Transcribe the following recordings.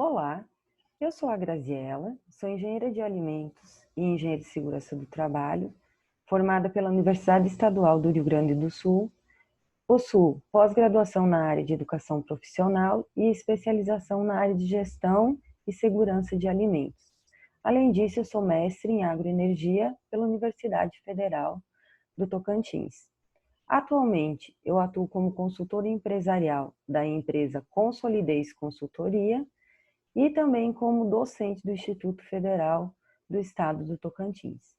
Olá, eu sou a Graziela, sou engenheira de alimentos e engenheira de segurança do trabalho, formada pela Universidade Estadual do Rio Grande do Sul. Possuo pós-graduação na área de educação profissional e especialização na área de gestão e segurança de alimentos. Além disso, eu sou mestre em agroenergia pela Universidade Federal do Tocantins. Atualmente, eu atuo como consultora empresarial da empresa Consolidez Consultoria e também como docente do Instituto Federal do Estado do Tocantins.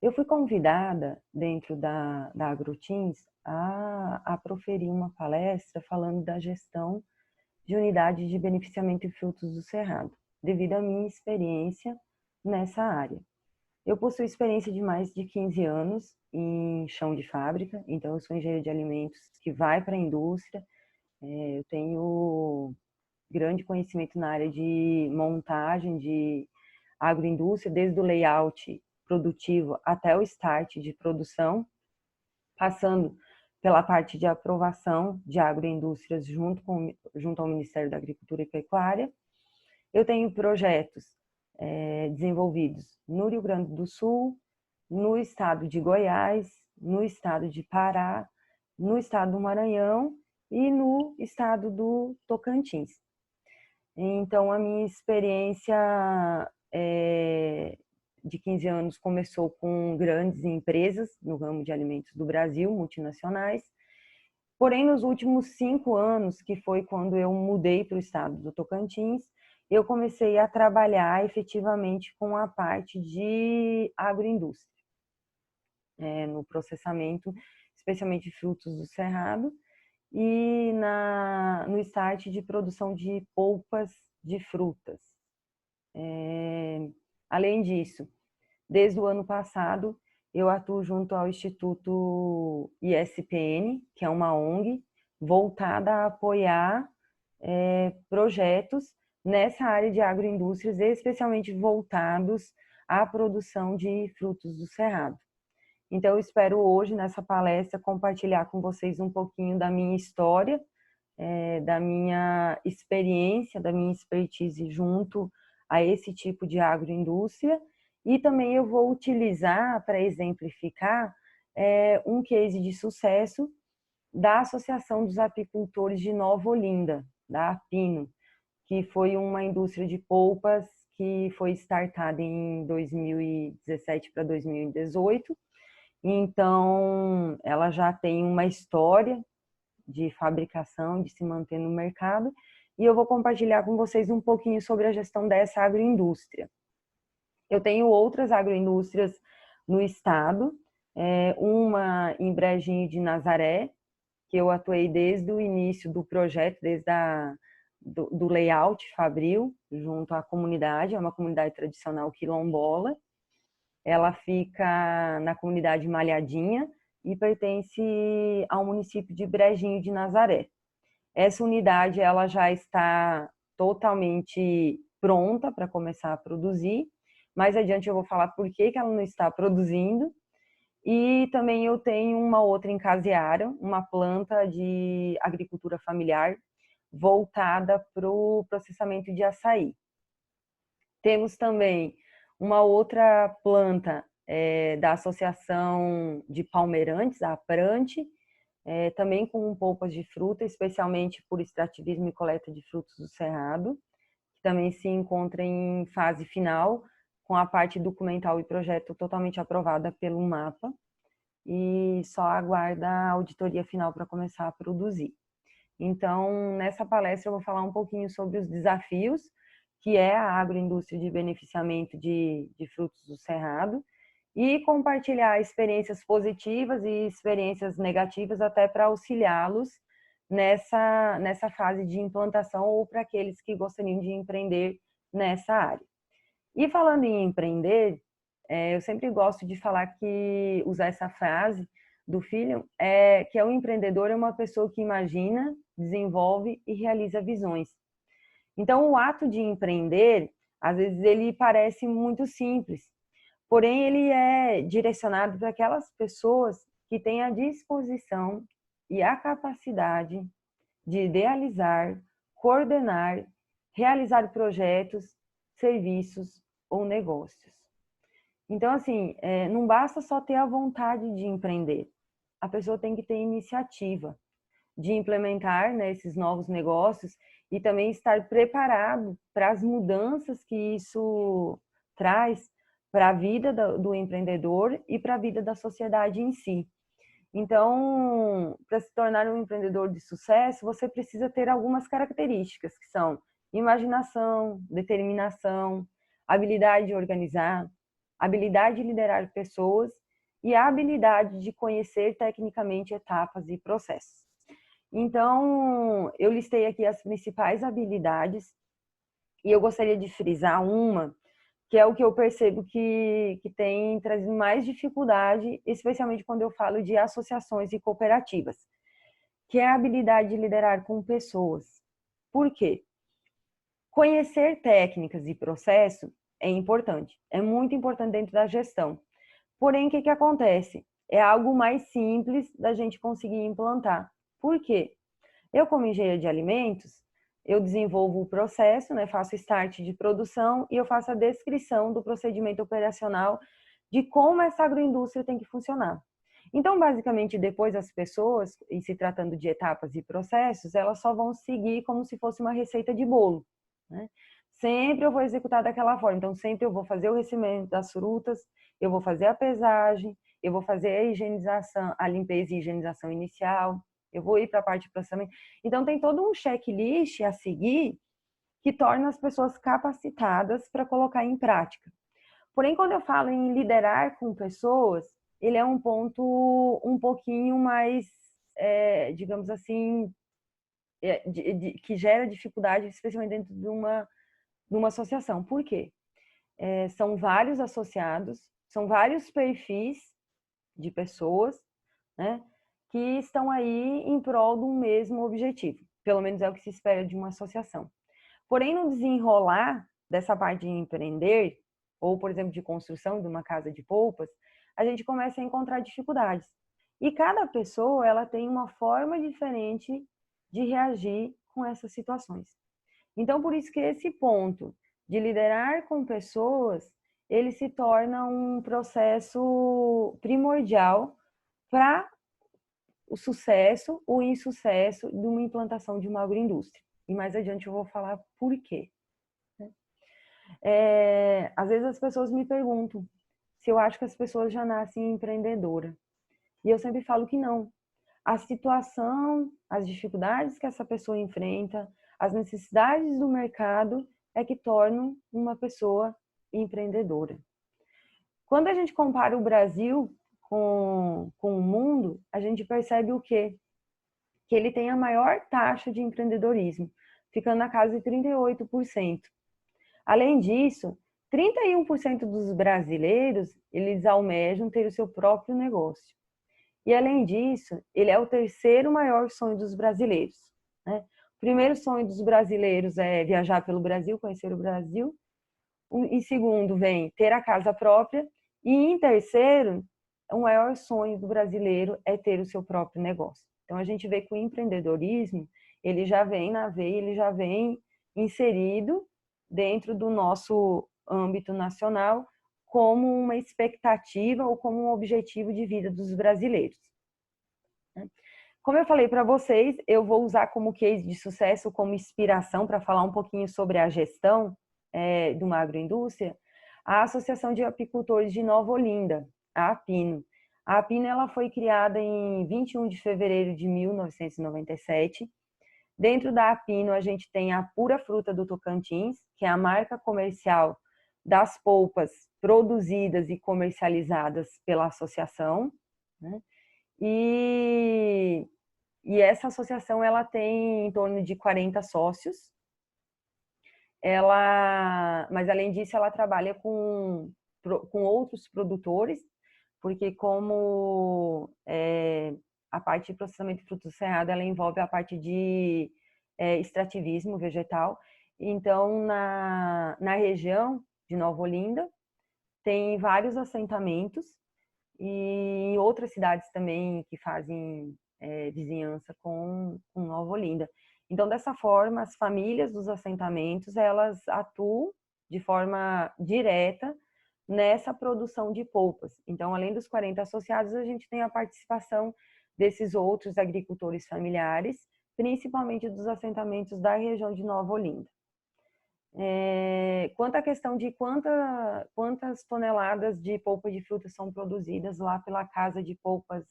Eu fui convidada, dentro da AgroTeams, a proferir uma palestra falando da gestão de unidades de beneficiamento de frutos do cerrado, devido à minha experiência nessa área. Eu possuo experiência de mais de 15 anos em chão de fábrica, então eu sou engenheira de alimentos que vai para a indústria, eu tenho grande conhecimento na área de montagem de agroindústria, desde o layout produtivo até o start de produção, passando pela parte de aprovação de agroindústrias junto ao Ministério da Agricultura e Pecuária. Eu tenho projetos desenvolvidos no Rio Grande do Sul, no estado de Goiás, no estado de Pará, no estado do Maranhão e no estado do Tocantins. Então, a minha experiência de 15 anos começou com grandes empresas no ramo de alimentos do Brasil, multinacionais. Porém, nos últimos 5 anos, que foi quando eu mudei para o estado do Tocantins, eu comecei a trabalhar efetivamente com a parte de agroindústria, no processamento, especialmente de frutos do cerrado, e no start de produção de polpas de frutas. Além disso, desde o ano passado, eu atuo junto ao Instituto ISPN, que é uma ONG, voltada a apoiar projetos nessa área de agroindústrias, especialmente voltados à produção de frutos do cerrado. Então, eu espero hoje, nessa palestra, compartilhar com vocês um pouquinho da minha história, da minha experiência, da minha expertise junto a esse tipo de agroindústria, e também eu vou utilizar para exemplificar um case de sucesso da Associação dos Apicultores de Nova Olinda, da Apino, que foi uma indústria de polpas que foi startada em 2017 para 2018. Então, ela já tem uma história de fabricação, de se manter no mercado, e eu vou compartilhar com vocês um pouquinho sobre a gestão dessa agroindústria. Eu tenho outras agroindústrias no estado, uma em Brejinho de Nazaré, que eu atuei desde o início do projeto, desde do layout fabril, junto à comunidade, é uma comunidade tradicional quilombola. Ela fica na comunidade Malhadinha e pertence ao município de Brejinho de Nazaré. Essa unidade ela já está totalmente pronta para começar a produzir. Mais adiante eu vou falar por que ela não está produzindo. E também eu tenho uma outra em Casiara, uma planta de agricultura familiar voltada para o processamento de açaí. Temos também uma outra planta da Associação de Palmeirantes, a Aprante, também com polpas de fruta, especialmente por extrativismo e coleta de frutos do cerrado, que também se encontra em fase final, com a parte documental e projeto totalmente aprovada pelo MAPA, e só aguarda a auditoria final para começar a produzir. Então, nessa palestra eu vou falar um pouquinho sobre os desafios que é a agroindústria de beneficiamento de frutos do cerrado, e compartilhar experiências positivas e experiências negativas até para auxiliá-los nessa fase de implantação ou para aqueles que gostariam de empreender nessa área. E falando em empreender, eu sempre gosto de falar que, usar essa frase do filho, que o empreendedor é uma pessoa que imagina, desenvolve e realiza visões. Então, o ato de empreender, às vezes ele parece muito simples, porém ele é direcionado para aquelas pessoas que têm a disposição e a capacidade de idealizar, coordenar realizar projetos, serviços ou negócios. Então, assim, não basta só ter a vontade de empreender. A pessoa tem que ter iniciativa de implementar, né, esses novos negócios e também estar preparado para as mudanças que isso traz para a vida do empreendedor e para a vida da sociedade em si. Então, para se tornar um empreendedor de sucesso, você precisa ter algumas características, que são imaginação, determinação, habilidade de organizar, habilidade de liderar pessoas e a habilidade de conhecer tecnicamente etapas e processos. Então, eu listei aqui as principais habilidades e eu gostaria de frisar uma, que é o que eu percebo que tem trazido mais dificuldade, especialmente quando eu falo de associações e cooperativas, que é a habilidade de liderar com pessoas. Por quê? Conhecer técnicas e processo é importante, é muito importante dentro da gestão. Porém, o que acontece? É algo mais simples da gente conseguir implantar. Por quê? Eu, como engenheira de alimentos, eu desenvolvo o processo, né, faço start de produção e eu faço a descrição do procedimento operacional de como essa agroindústria tem que funcionar. Então, basicamente, depois as pessoas, em se tratando de etapas e processos, elas só vão seguir como se fosse uma receita de bolo, né? Sempre eu vou executar daquela forma. Então, sempre eu vou fazer o recebimento das frutas, eu vou fazer a pesagem, eu vou fazer a higienização, a limpeza e higienização inicial, eu vou ir para a parte de processamento. Então, tem todo um checklist a seguir que torna as pessoas capacitadas para colocar em prática. Porém, quando eu falo em liderar com pessoas, ele é um ponto um pouquinho mais, digamos assim, que gera dificuldade, especialmente dentro de uma associação. Por quê? São vários associados, são vários perfis de pessoas, né, que estão aí em prol de um mesmo objetivo. Pelo menos é o que se espera de uma associação. Porém, no desenrolar dessa parte de empreender, ou, por exemplo, de construção de uma casa de polpas, a gente começa a encontrar dificuldades. E cada pessoa, ela tem uma forma diferente de reagir com essas situações. Então, por isso que esse ponto de liderar com pessoas, ele se torna um processo primordial para o sucesso ou insucesso de uma implantação de uma agroindústria. E mais adiante eu vou falar por quê. Às vezes as pessoas me perguntam se eu acho que as pessoas já nascem empreendedoras. E eu sempre falo que não. A situação, as dificuldades que essa pessoa enfrenta, as necessidades do mercado é que tornam uma pessoa empreendedora. Quando a gente compara o Brasil com o mundo, a gente percebe o quê? Que ele tem a maior taxa de empreendedorismo, ficando na casa de 38%. Além disso, 31% dos brasileiros, eles almejam ter o seu próprio negócio. E além disso, ele é o terceiro maior sonho dos brasileiros, né? O primeiro sonho dos brasileiros é viajar pelo Brasil, conhecer o Brasil. Em segundo vem ter a casa própria. E em terceiro, o maior sonho do brasileiro é ter o seu próprio negócio. Então a gente vê que o empreendedorismo, ele já vem na veia, ele já vem inserido dentro do nosso âmbito nacional como uma expectativa ou como um objetivo de vida dos brasileiros. Como eu falei para vocês, eu vou usar como case de sucesso, como inspiração para falar um pouquinho sobre a gestão de uma agroindústria, a Associação de Apicultores de Nova Olinda, a APINO. A APINO ela foi criada em 21 de fevereiro de 1997. Dentro da APINO, a gente tem a Pura Fruta do Tocantins, que é a marca comercial das polpas produzidas e comercializadas pela associação, né? E essa associação ela tem em torno de 40 sócios. Mas além disso, ela trabalha com outros produtores, porque como a parte de processamento de frutos do cerrado, ela envolve a parte de extrativismo vegetal. Então, na região de Nova Olinda, tem vários assentamentos e outras cidades também que fazem vizinhança com Nova Olinda. Então, dessa forma, as famílias dos assentamentos, elas atuam de forma direta nessa produção de polpas. Então, além dos 40 associados, a gente tem a participação desses outros agricultores familiares, principalmente dos assentamentos da região de Nova Olinda. Quanto à questão de quantas toneladas de polpa de frutas são produzidas lá pela Casa de Polpas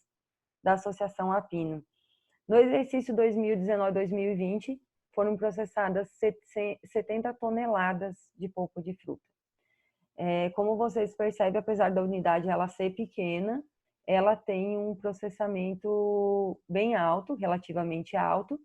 da Associação Apino. No exercício 2019-2020, foram processadas 70 toneladas de polpa de fruta. Como vocês percebem, apesar da unidade ela ser pequena, ela tem um processamento bem alto, relativamente alto,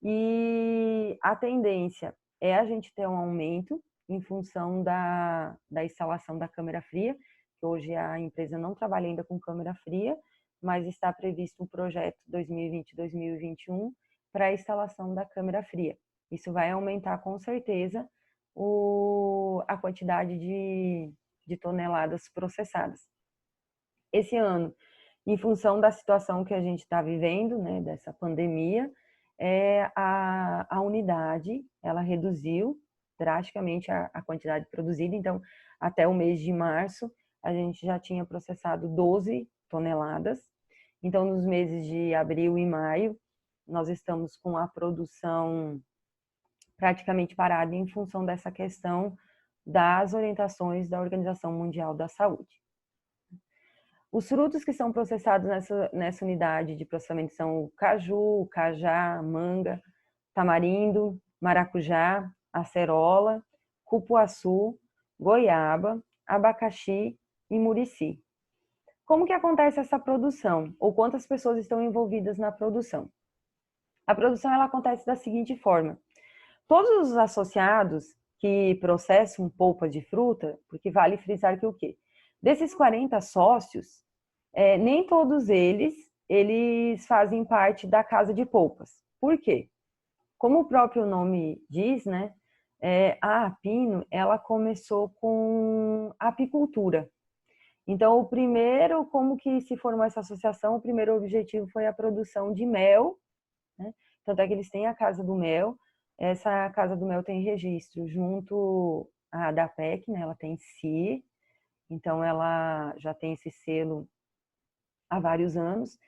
e a tendência é a gente ter um aumento em função da instalação da câmara fria, que hoje a empresa não trabalha ainda com câmara fria, mas está previsto um projeto 2020-2021 para a instalação da câmara fria. Isso vai aumentar com certeza a quantidade de toneladas processadas. Esse ano, em função da situação que a gente está vivendo, né, dessa pandemia, a unidade ela reduziu drasticamente a quantidade produzida. Então, até o mês de março, a gente já tinha processado 12 toneladas. Então, nos meses de abril e maio, nós estamos com a produção praticamente parada em função dessa questão das orientações da Organização Mundial da Saúde. Os frutos que são processados nessa unidade de processamento são o caju, cajá, manga, tamarindo, maracujá, acerola, cupuaçu, goiaba, abacaxi e murici. Como que acontece essa produção? Ou quantas pessoas estão envolvidas na produção? A produção ela acontece da seguinte forma. Todos os associados que processam polpa de fruta, porque vale frisar que o quê? Desses 40 sócios, nem todos eles fazem parte da casa de polpas. Por quê? Como o próprio nome diz, né? A Apino, ela começou com apicultura. Então, como que se formou essa associação? O primeiro objetivo foi a produção de mel, né? Tanto é que eles têm a Casa do Mel. Essa Casa do Mel tem registro junto à DAPEC, né? Ela tem CIE, então ela já tem esse selo há vários anos.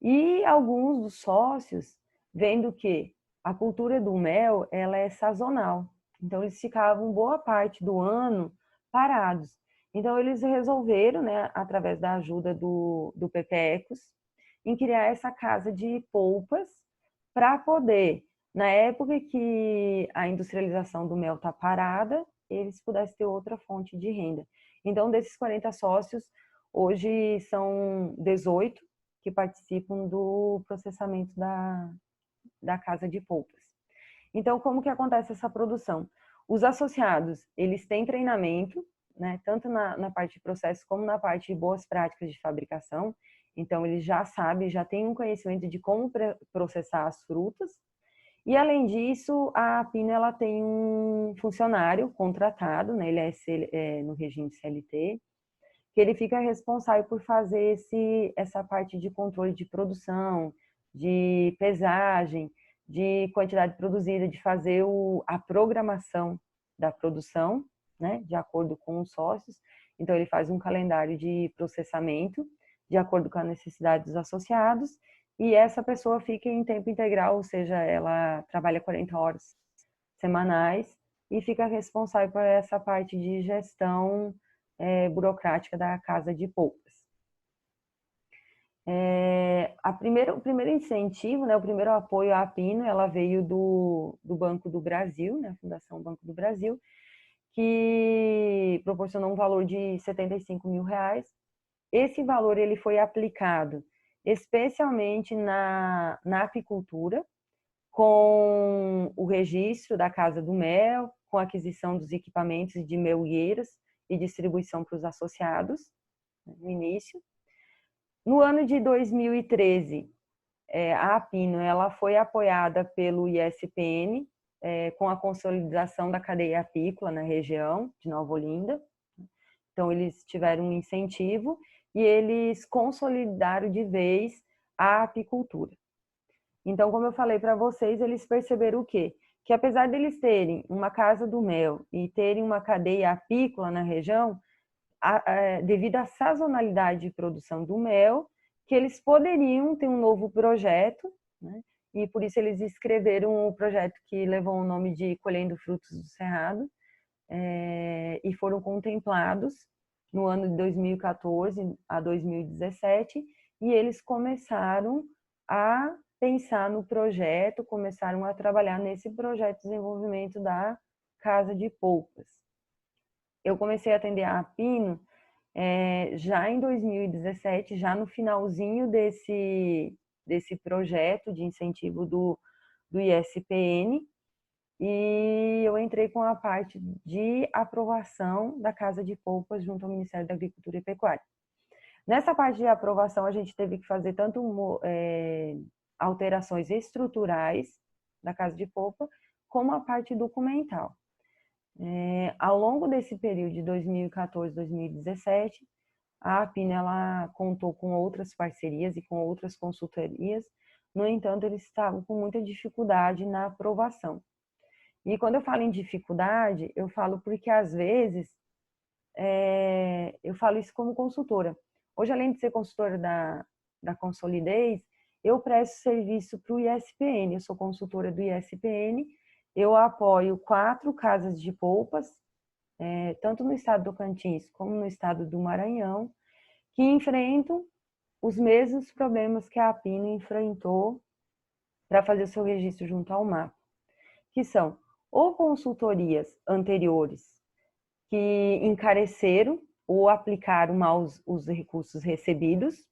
E alguns dos sócios, vendo que a cultura do mel ela é sazonal, então eles ficavam boa parte do ano parados. Então eles resolveram, né, através da ajuda do PPEcos, em criar essa casa de polpas para poder, na época que a industrialização do mel está parada, eles pudessem ter outra fonte de renda. Então, desses 40 sócios, hoje são 18 que participam do processamento da casa de polpas. Então, como que acontece essa produção? Os associados, eles têm treinamento, né, tanto na parte de processo como na parte de boas práticas de fabricação. Então, eles já sabem, já têm um conhecimento de como processar as frutas. E, além disso, a Apino ela tem um funcionário contratado, né, ele é no regime de CLT, que ele fica responsável por fazer essa parte de controle de produção, de pesagem, de quantidade produzida, de fazer a programação da produção, né, de acordo com os sócios. Então, ele faz um calendário de processamento, de acordo com a necessidade dos associados, e essa pessoa fica em tempo integral, ou seja, ela trabalha 40 horas semanais e fica responsável por essa parte de gestão burocrática da casa de polpas. O primeiro incentivo, né, o primeiro apoio à Apino, ela veio do Banco do Brasil, né, a Fundação Banco do Brasil, que proporcionou um valor de R$75 mil. Esse valor ele foi aplicado especialmente na apicultura, com o registro da Casa do Mel, com a aquisição dos equipamentos de melgueiras e distribuição para os associados, no início. No ano de 2013, a Apino ela foi apoiada pelo ISPN, com a consolidação da cadeia apícola na região de Nova Olinda. Então, eles tiveram um incentivo e eles consolidaram de vez a apicultura. Então, como eu falei para vocês, eles perceberam o quê? Que apesar deles terem uma casa do mel e terem uma cadeia apícola na região, devido à sazonalidade de produção do mel, que eles poderiam ter um novo projeto, né? E por isso eles escreveram o projeto que levou o nome de Colhendo Frutos do Cerrado, e foram contemplados no ano de 2014 a 2017, e eles começaram a pensar no projeto, começaram a trabalhar nesse projeto de desenvolvimento da Casa de Polpas. Eu comecei a atender a Apino já em 2017, já no finalzinho desse projeto de incentivo do ISPN, e eu entrei com a parte de aprovação da Casa de Polpas junto ao Ministério da Agricultura e Pecuária. Nessa parte de aprovação, a gente teve que fazer tanto alterações estruturais da Casa de Polpa, como a parte documental. Ao longo desse período de 2014 2017, a Apino ela contou com outras parcerias e com outras consultorias, no entanto, eles estavam com muita dificuldade na aprovação. E quando eu falo em dificuldade, eu falo porque, às vezes, eu falo isso como consultora. Hoje, além de ser consultora da Consolidez, eu presto serviço para o ISPN, eu sou consultora do ISPN, eu apoio 4 casas de polpas, tanto no estado do Tocantins como no estado do Maranhão, que enfrentam os mesmos problemas que a Apino enfrentou para fazer o seu registro junto ao MAPA, que são ou consultorias anteriores que encareceram ou aplicaram mal os recursos recebidos,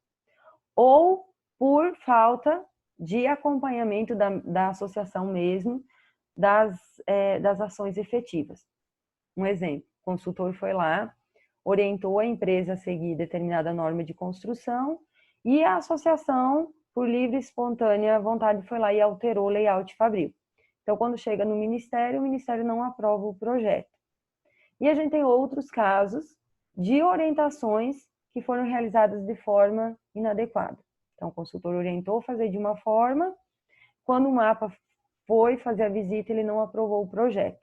ou por falta de acompanhamento da associação mesmo das ações efetivas. Um exemplo, o consultor foi lá, orientou a empresa a seguir determinada norma de construção e a associação, por livre e espontânea vontade, foi lá e alterou o layout fabril. Então, quando chega no Ministério, o Ministério não aprova o projeto. E a gente tem outros casos de orientações que foram realizadas de forma inadequada. Então, o consultor orientou fazer de uma forma, quando o MAPA foi fazer a visita, ele não aprovou o projeto.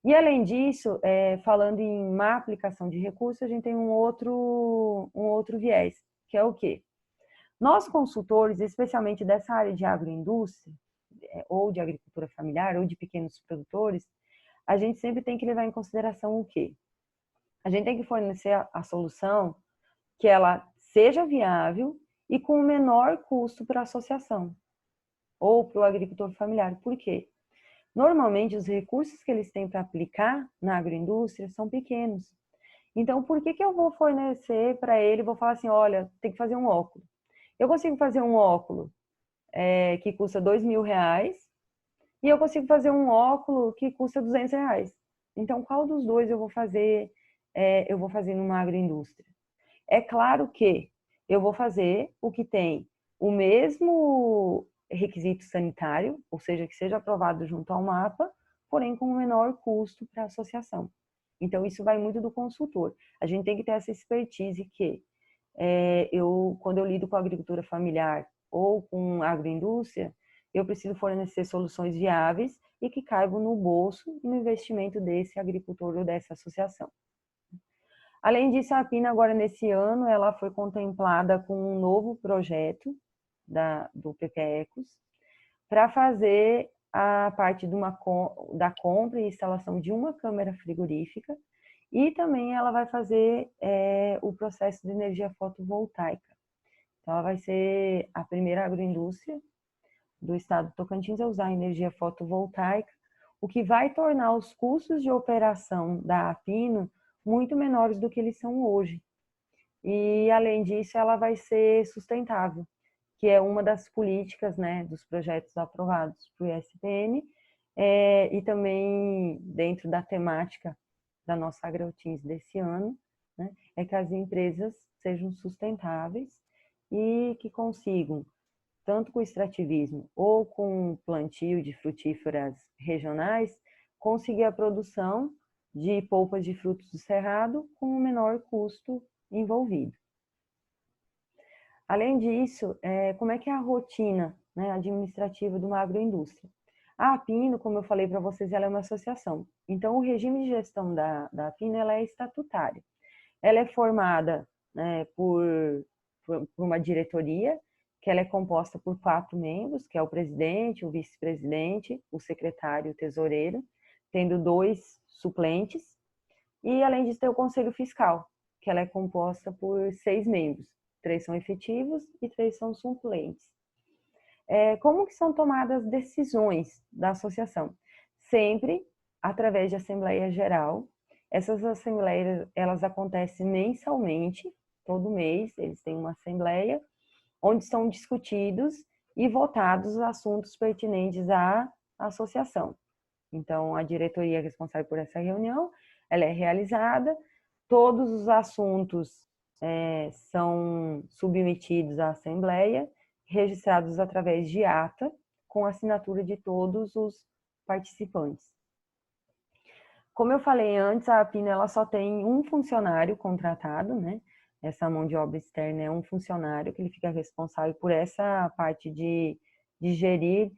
E, além disso, falando em má aplicação de recursos, a gente tem um outro viés, que é o quê? Nós, consultores, especialmente dessa área de agroindústria, ou de agricultura familiar, ou de pequenos produtores, a gente sempre tem que levar em consideração o quê? A gente tem que fornecer a solução que ela seja viável e com o menor custo para a associação, ou para o agricultor familiar. Por quê? Normalmente, os recursos que eles têm para aplicar na agroindústria são pequenos. Então, por que eu vou fornecer para ele, vou falar assim, olha, tem que fazer um óculo. Eu consigo fazer um óculo que custa R$2.000 e eu consigo fazer um óculo que custa R$200. Então, qual dos dois eu vou fazer numa agroindústria? É claro que eu vou fazer o que tem o mesmo requisito sanitário, ou seja, que seja aprovado junto ao MAPA, porém com o menor custo para a associação. Então, isso vai muito do consultor. A gente tem que ter essa expertise que quando eu lido com a agricultura familiar ou com a agroindústria, eu preciso fornecer soluções viáveis e que caibam no bolso e no investimento desse agricultor ou dessa associação. Além disso, a Apino agora nesse ano ela foi contemplada com um novo projeto do PP-Ecos para fazer a parte da compra e instalação de uma câmara frigorífica, e também ela vai fazer o processo de energia fotovoltaica. Então, ela vai ser a primeira agroindústria do estado do Tocantins a usar energia fotovoltaica, o que vai tornar os custos de operação da Apino muito menores do que eles são hoje. E, além disso, ela vai ser sustentável, que é uma das políticas, né, dos projetos aprovados para o ISPN, e também dentro da temática da nossa AgroTeams desse ano, né, é que as empresas sejam sustentáveis e que consigam, tanto com o extrativismo ou com plantio de frutíferas regionais, conseguir a produção de polpas de frutos do cerrado com o menor custo envolvido. Além disso, como é que é a rotina né, administrativa de uma agroindústria. A Apino, como eu falei para vocês, ela é uma associação. Então, o regime de gestão da Apino ela é estatutário. Ela é formada, né, por uma diretoria, que ela é composta por 4 membros, que é o presidente, o vice-presidente, o secretário e o tesoureiro, tendo 2 suplentes, e além disso tem o conselho fiscal, que ela é composta por 6 membros, 3 são efetivos e 3 são suplentes. Como que são tomadas decisões da associação? Sempre através de Assembleia Geral. Essas assembleias, elas acontecem mensalmente, todo mês eles têm uma assembleia, onde são discutidos e votados os assuntos pertinentes à associação. Então, a diretoria é responsável por essa reunião, ela é realizada, todos os assuntos são submetidos à Assembleia, registrados através de ata, com assinatura de todos os participantes. Como eu falei antes, a Apino ela só tem um funcionário contratado, né? Essa mão de obra externa é um funcionário que ele fica responsável por essa parte de gerir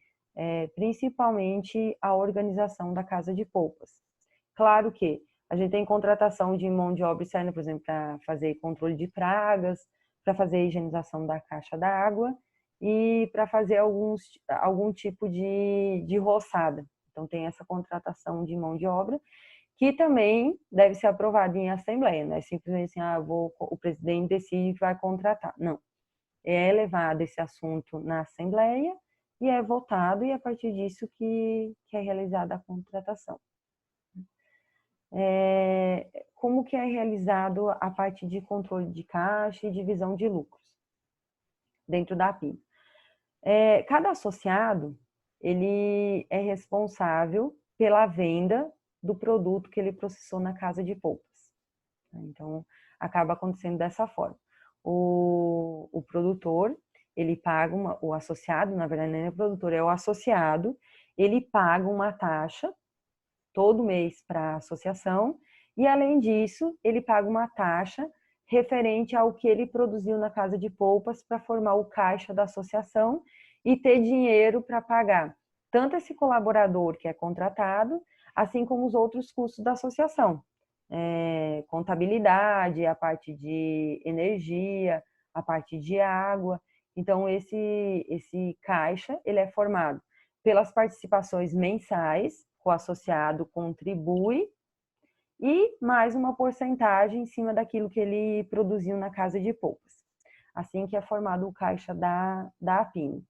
principalmente a organização da casa de polpas. Claro que a gente tem contratação de mão de obra externa, por exemplo, para fazer controle de pragas, para fazer a higienização da caixa d'água e para fazer algum tipo de roçada. Então, tem essa contratação de mão de obra, que também deve ser aprovada em assembleia, não é simplesmente assim, o presidente decide que vai contratar. Não. É levado esse assunto na assembleia e é votado, e é a partir disso que é realizada a contratação. Como que é realizado a parte de controle de caixa e divisão de lucros dentro da Apino? Cada associado, ele é responsável pela venda do produto que ele processou na casa de polpas. Então, acaba acontecendo dessa forma. O produtor, ele paga o associado, na verdade não é o produtor, é o associado, ele paga uma taxa todo mês para a associação e, além disso, ele paga uma taxa referente ao que ele produziu na casa de polpas para formar o caixa da associação e ter dinheiro para pagar tanto esse colaborador que é contratado, assim como os outros custos da associação. Contabilidade, a parte de energia, a parte de água. Então, esse caixa ele é formado pelas participações mensais, o associado contribui, e mais uma porcentagem em cima daquilo que ele produziu na casa de polpas. Assim que é formado o caixa da Apino.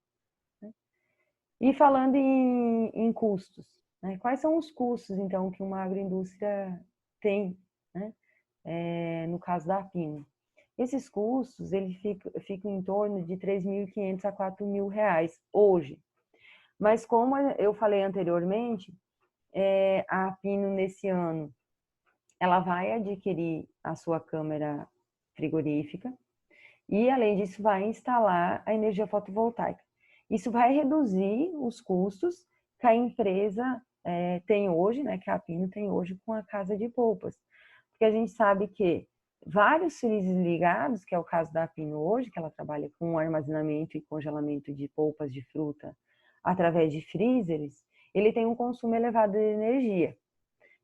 E falando em custos, né? Quais são os custos, então, que uma agroindústria tem, né? No caso da Apino? Esses custos, eles ficam em torno de R$ 3.500 a R$ 4.000 hoje. Mas como eu falei anteriormente, a Apino nesse ano, ela vai adquirir a sua câmara frigorífica e, além disso, vai instalar a energia fotovoltaica. Isso vai reduzir os custos que a empresa tem hoje, né, que a Apino tem hoje com a casa de polpas. Porque a gente sabe que vários freezers ligados, que é o caso da Apino hoje, que ela trabalha com armazenamento e congelamento de polpas de fruta através de freezers, ele tem um consumo elevado de energia.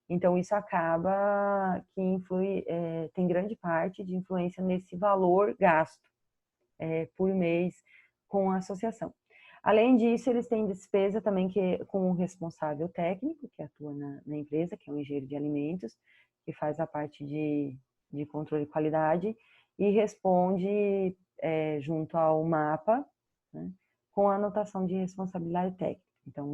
Então, isso acaba que tem grande parte de influência nesse valor gasto por mês com a associação. Além disso, eles têm despesa também com o responsável técnico, que atua na empresa, que é o engenheiro de alimentos, que faz a parte de controle de qualidade e responde junto ao MAPA, né, com a anotação de responsabilidade técnica. Então,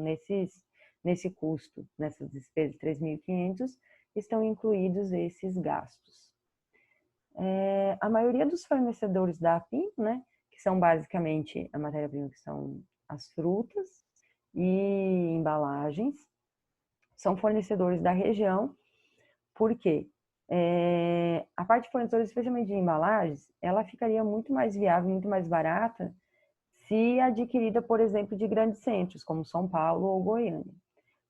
nesse custo, nessas despesas de 3.500, estão incluídos esses gastos. A maioria dos fornecedores da Apino, né, que são basicamente a matéria-prima, que são as frutas e embalagens, são fornecedores da região, porque a parte de fornecedores, especialmente de embalagens, ela ficaria muito mais viável, muito mais barata, se adquirida, por exemplo, de grandes centros, como São Paulo ou Goiânia.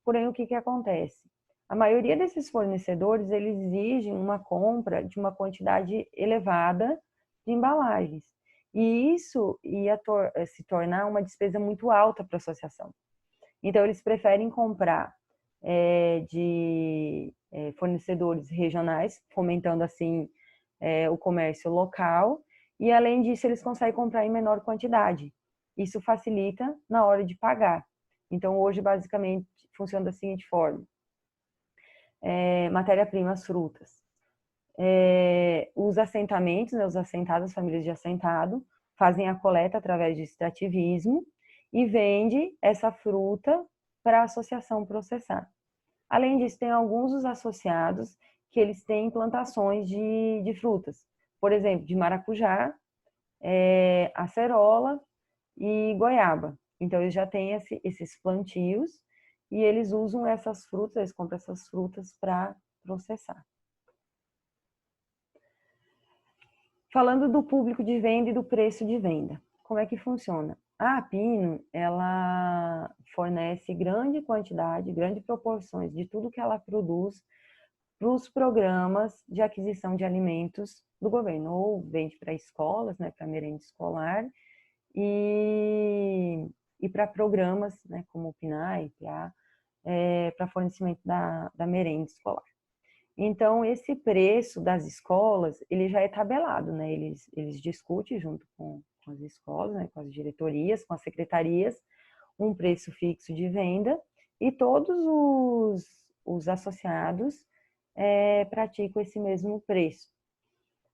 Porém, o que acontece? A maioria desses fornecedores, eles exigem uma compra de uma quantidade elevada de embalagens. E isso ia se tornar uma despesa muito alta para a associação. Então, eles preferem comprar de fornecedores regionais, fomentando assim o comércio local, e além disso, eles conseguem comprar em menor quantidade. Isso facilita na hora de pagar. Então, hoje, basicamente, funciona da seguinte forma: matéria-primas, frutas. Os assentamentos, né, os assentados, as famílias de assentado, fazem a coleta através de extrativismo e vende essa fruta para a associação processar. Além disso, tem alguns dos associados que eles têm plantações de frutas. Por exemplo, de maracujá, acerola e goiaba. Então, eles já têm esses plantios e eles usam essas frutas, eles compram essas frutas para processar. Falando do público de venda e do preço de venda, como é que funciona? A Apino, ela fornece grande quantidade, grandes proporções de tudo que ela produz para os programas de aquisição de alimentos do governo, ou vende para escolas, né, para merenda escolar, e para programas, né, como o PNAE, PA, para fornecimento da merenda escolar. Então, esse preço das escolas, ele já é tabelado, né? Eles discutem junto com as escolas, né? Com as diretorias, com as secretarias, um preço fixo de venda e todos os associados praticam esse mesmo preço.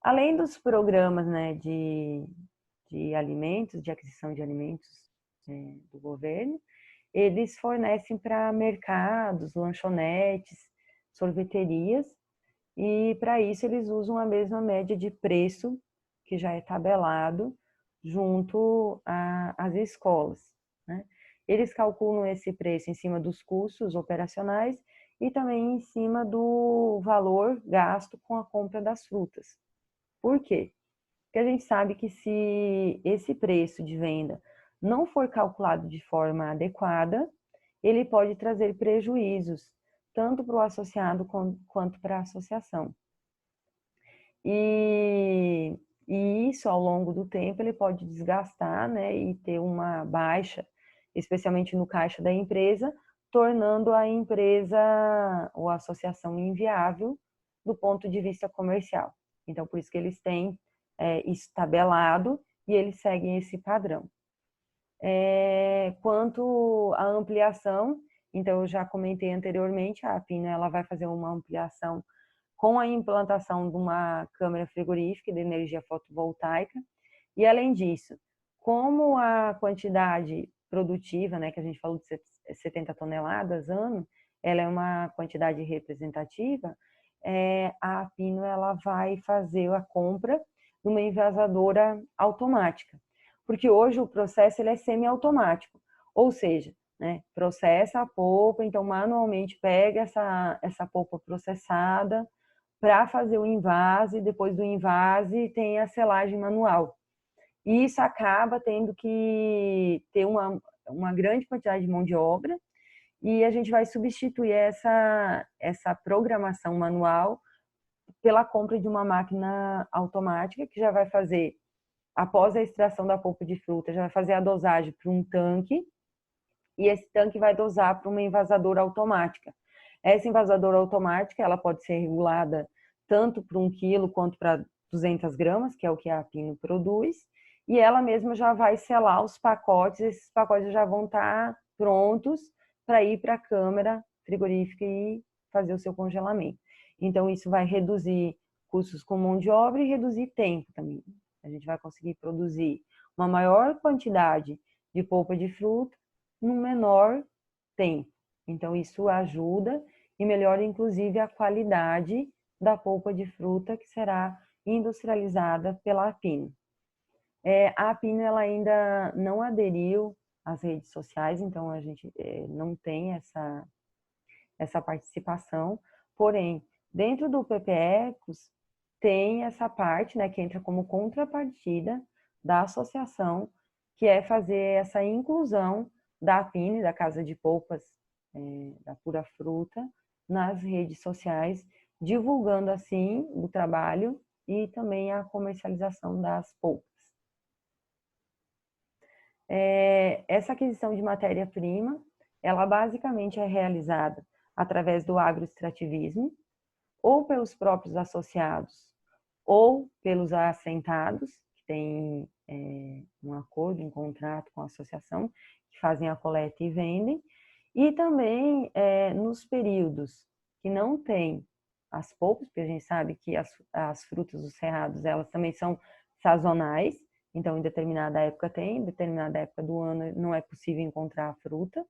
Além dos programas, né, de alimentos, de aquisição de alimentos do governo, eles fornecem para mercados, lanchonetes, sorveterias, e para isso eles usam a mesma média de preço que já é tabelado junto às escolas, né? Eles calculam esse preço em cima dos custos operacionais e também em cima do valor gasto com a compra das frutas. Por quê? Porque a gente sabe que se esse preço de venda não for calculado de forma adequada, ele pode trazer prejuízos, tanto para o associado quanto para a associação. E, e isso, ao longo do tempo, ele pode desgastar, né, e ter uma baixa, especialmente no caixa da empresa, tornando a empresa ou a associação inviável do ponto de vista comercial. Então, por isso que eles têm isso tabelado e eles seguem esse padrão. Quanto à ampliação, então eu já comentei anteriormente, a Apino ela vai fazer uma ampliação com a implantação de uma câmara frigorífica de energia fotovoltaica. E além disso, como a quantidade produtiva, né, que a gente falou de 70 toneladas ano, ela é uma quantidade representativa, a Apino ela vai fazer a compra de uma envasadora automática. Porque hoje o processo ele é semiautomático, ou seja, né, processa a polpa, então manualmente pega essa polpa processada para fazer o invase, depois do invase tem a selagem manual. E isso acaba tendo que ter uma grande quantidade de mão de obra e a gente vai substituir essa programação manual pela compra de uma máquina automática que já vai fazer, após a extração da polpa de fruta, já vai fazer a dosagem para um tanque e esse tanque vai dosar para uma envasadora automática. Essa envasadora automática ela pode ser regulada tanto para 1 quilo quanto para 200 gramas, que é o que a Apino produz, e ela mesma já vai selar os pacotes, esses pacotes já vão estar prontos para ir para a câmara frigorífica e fazer o seu congelamento. Então, isso vai reduzir custos com mão de obra e reduzir tempo também. A gente vai conseguir produzir uma maior quantidade de polpa de fruta num menor tempo. Então, isso ajuda e melhora, inclusive, a qualidade da polpa de fruta que será industrializada pela Apino. A Apino ela ainda não aderiu às redes sociais, então a gente não tem essa participação, porém, dentro do PPEcos tem essa parte, né, que entra como contrapartida da associação, que é fazer essa inclusão da Apino, da Casa de Polpas, da Pura Fruta, nas redes sociais, divulgando assim o trabalho e também a comercialização das polpas. Essa aquisição de matéria-prima, ela basicamente é realizada através do agroextrativismo, ou pelos próprios associados, ou pelos assentados, que têm um acordo, um contrato com a associação, que fazem a coleta e vendem, e também nos períodos que não tem as polpas, porque a gente sabe que as frutas dos cerrados, elas também são sazonais, então em determinada época tem, em determinada época do ano não é possível encontrar a fruta.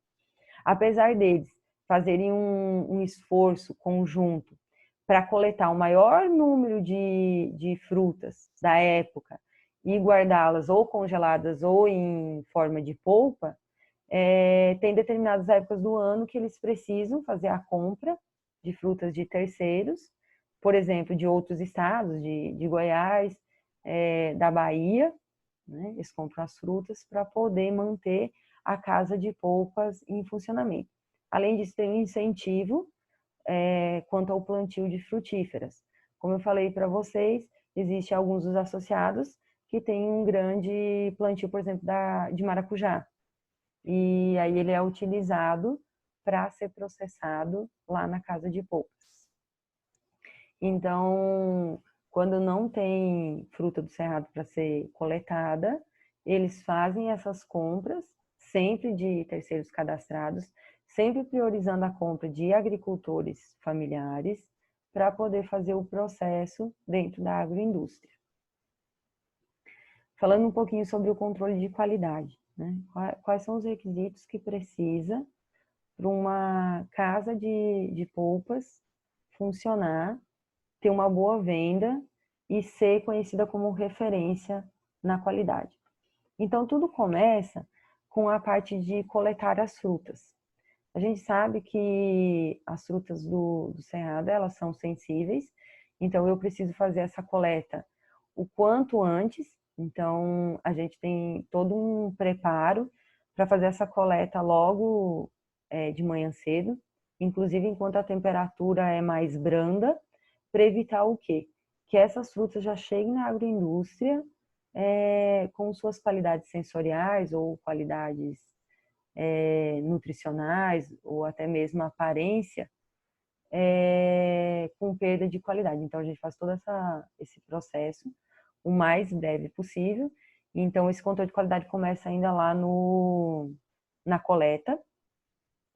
Apesar deles fazerem um esforço conjunto para coletar o maior número de frutas da época e guardá-las ou congeladas ou em forma de polpa, tem determinadas épocas do ano que eles precisam fazer a compra de frutas de terceiros, por exemplo, de outros estados, de Goiás, da Bahia, né? Eles compram as frutas para poder manter a casa de polpas em funcionamento. Além disso, tem um incentivo quanto ao plantio de frutíferas. Como eu falei para vocês, existe alguns dos associados que têm um grande plantio, por exemplo, de maracujá. E aí ele é utilizado para ser processado lá na casa de polpas. Então, quando não tem fruta do cerrado para ser coletada, eles fazem essas compras, sempre de terceiros cadastrados, sempre priorizando a compra de agricultores familiares, para poder fazer o processo dentro da agroindústria. Falando um pouquinho sobre o controle de qualidade, né? Quais são os requisitos que precisa para uma casa de polpas funcionar, ter uma boa venda e ser conhecida como referência na qualidade. Então, tudo começa com a parte de coletar as frutas. A gente sabe que as frutas do cerrado, elas são sensíveis, então eu preciso fazer essa coleta o quanto antes. Então, a gente tem todo um preparo para fazer essa coleta logo de manhã cedo, inclusive enquanto a temperatura é mais branda, para evitar o quê? Que essas frutas já cheguem na agroindústria com suas qualidades sensoriais ou qualidades nutricionais ou até mesmo aparência com perda de qualidade. Então a gente faz todo esse processo o mais breve possível. Então esse controle de qualidade começa ainda lá na coleta.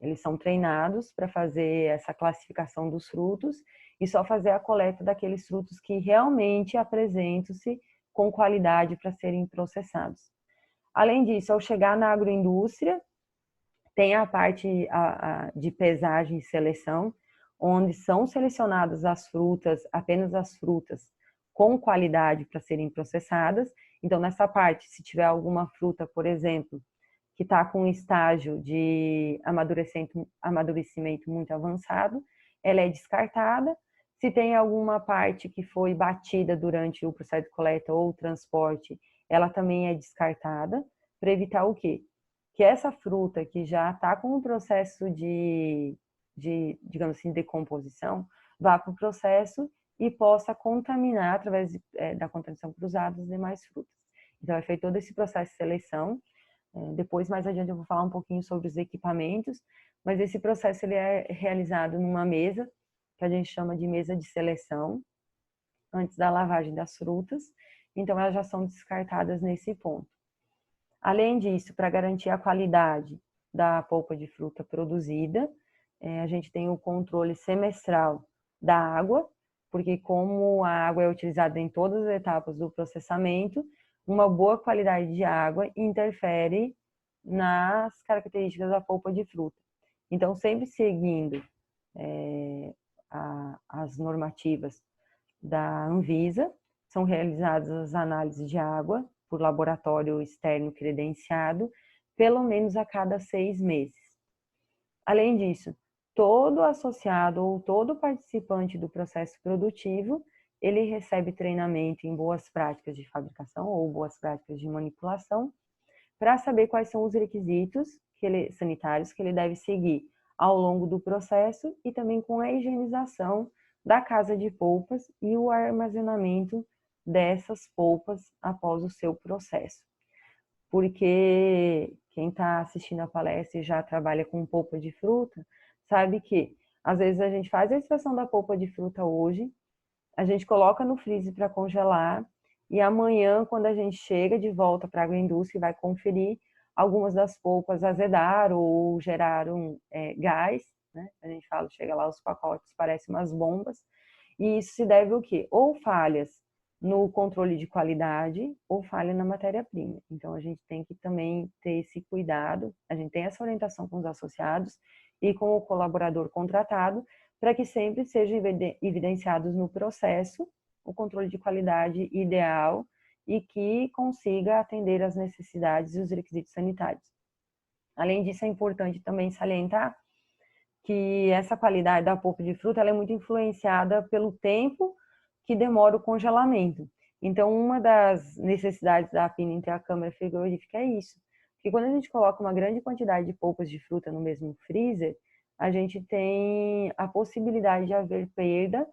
Eles são treinados para fazer essa classificação dos frutos e só fazer a coleta daqueles frutos que realmente apresentam-se com qualidade para serem processados. Além disso, ao chegar na agroindústria, tem a parte de pesagem e seleção, onde são selecionadas as frutas, apenas as frutas com qualidade para serem processadas. Então, nessa parte, se tiver alguma fruta, por exemplo, que está com um estágio de amadurecimento muito avançado, ela é descartada. Se tem alguma parte que foi batida durante o processo de coleta ou transporte, ela também é descartada, para evitar o quê? Que essa fruta que já está com um processo digamos assim, decomposição, vá para o processo e possa contaminar, através da contaminação cruzada, as demais frutas. Então, é feito todo esse processo de seleção. Depois, mais adiante, eu vou falar um pouquinho sobre os equipamentos, mas esse processo ele é realizado numa mesa, que a gente chama de mesa de seleção, antes da lavagem das frutas. Então, elas já são descartadas nesse ponto. Além disso, para garantir a qualidade da polpa de fruta produzida, a gente tem o controle semestral da água, porque como a água é utilizada em todas as etapas do processamento, uma boa qualidade de água interfere nas características da polpa de fruta. Então, sempre seguindo as normativas da Anvisa, são realizadas as análises de água por laboratório externo credenciado, pelo menos a cada 6 meses. Além disso, todo associado ou todo participante do processo produtivo, ele recebe treinamento em boas práticas de fabricação ou boas práticas de manipulação, para saber quais são os requisitos sanitários que ele deve seguir ao longo do processo e também com a higienização da casa de polpas e o armazenamento dessas polpas após o seu processo. porque quem está assistindo a palestra e já trabalha com polpa de fruta, sabe que às vezes a gente faz a extração da polpa de fruta hoje, a gente coloca no freezer para congelar, e amanhã, quando a gente chega de volta para a agroindústria e vai conferir, algumas das polpas azedaram ou geraram gás, né? A gente fala, chega lá, os pacotes parecem umas bombas, e isso se deve ao quê? Ou falhas no controle de qualidade ou falha na matéria-prima. Então, a gente tem que também ter esse cuidado, a gente tem essa orientação com os associados e com o colaborador contratado, para que sempre sejam evidenciados no processo o controle de qualidade ideal e que consiga atender às necessidades e os requisitos sanitários. Além disso, é importante também salientar que essa qualidade da polpa de fruta ela é muito influenciada pelo tempo que demora o congelamento. Então, uma das necessidades da APIN entre a câmara frigorífica é isso. Porque quando a gente coloca uma grande quantidade de polpas de fruta no mesmo freezer, a gente tem a possibilidade de haver perda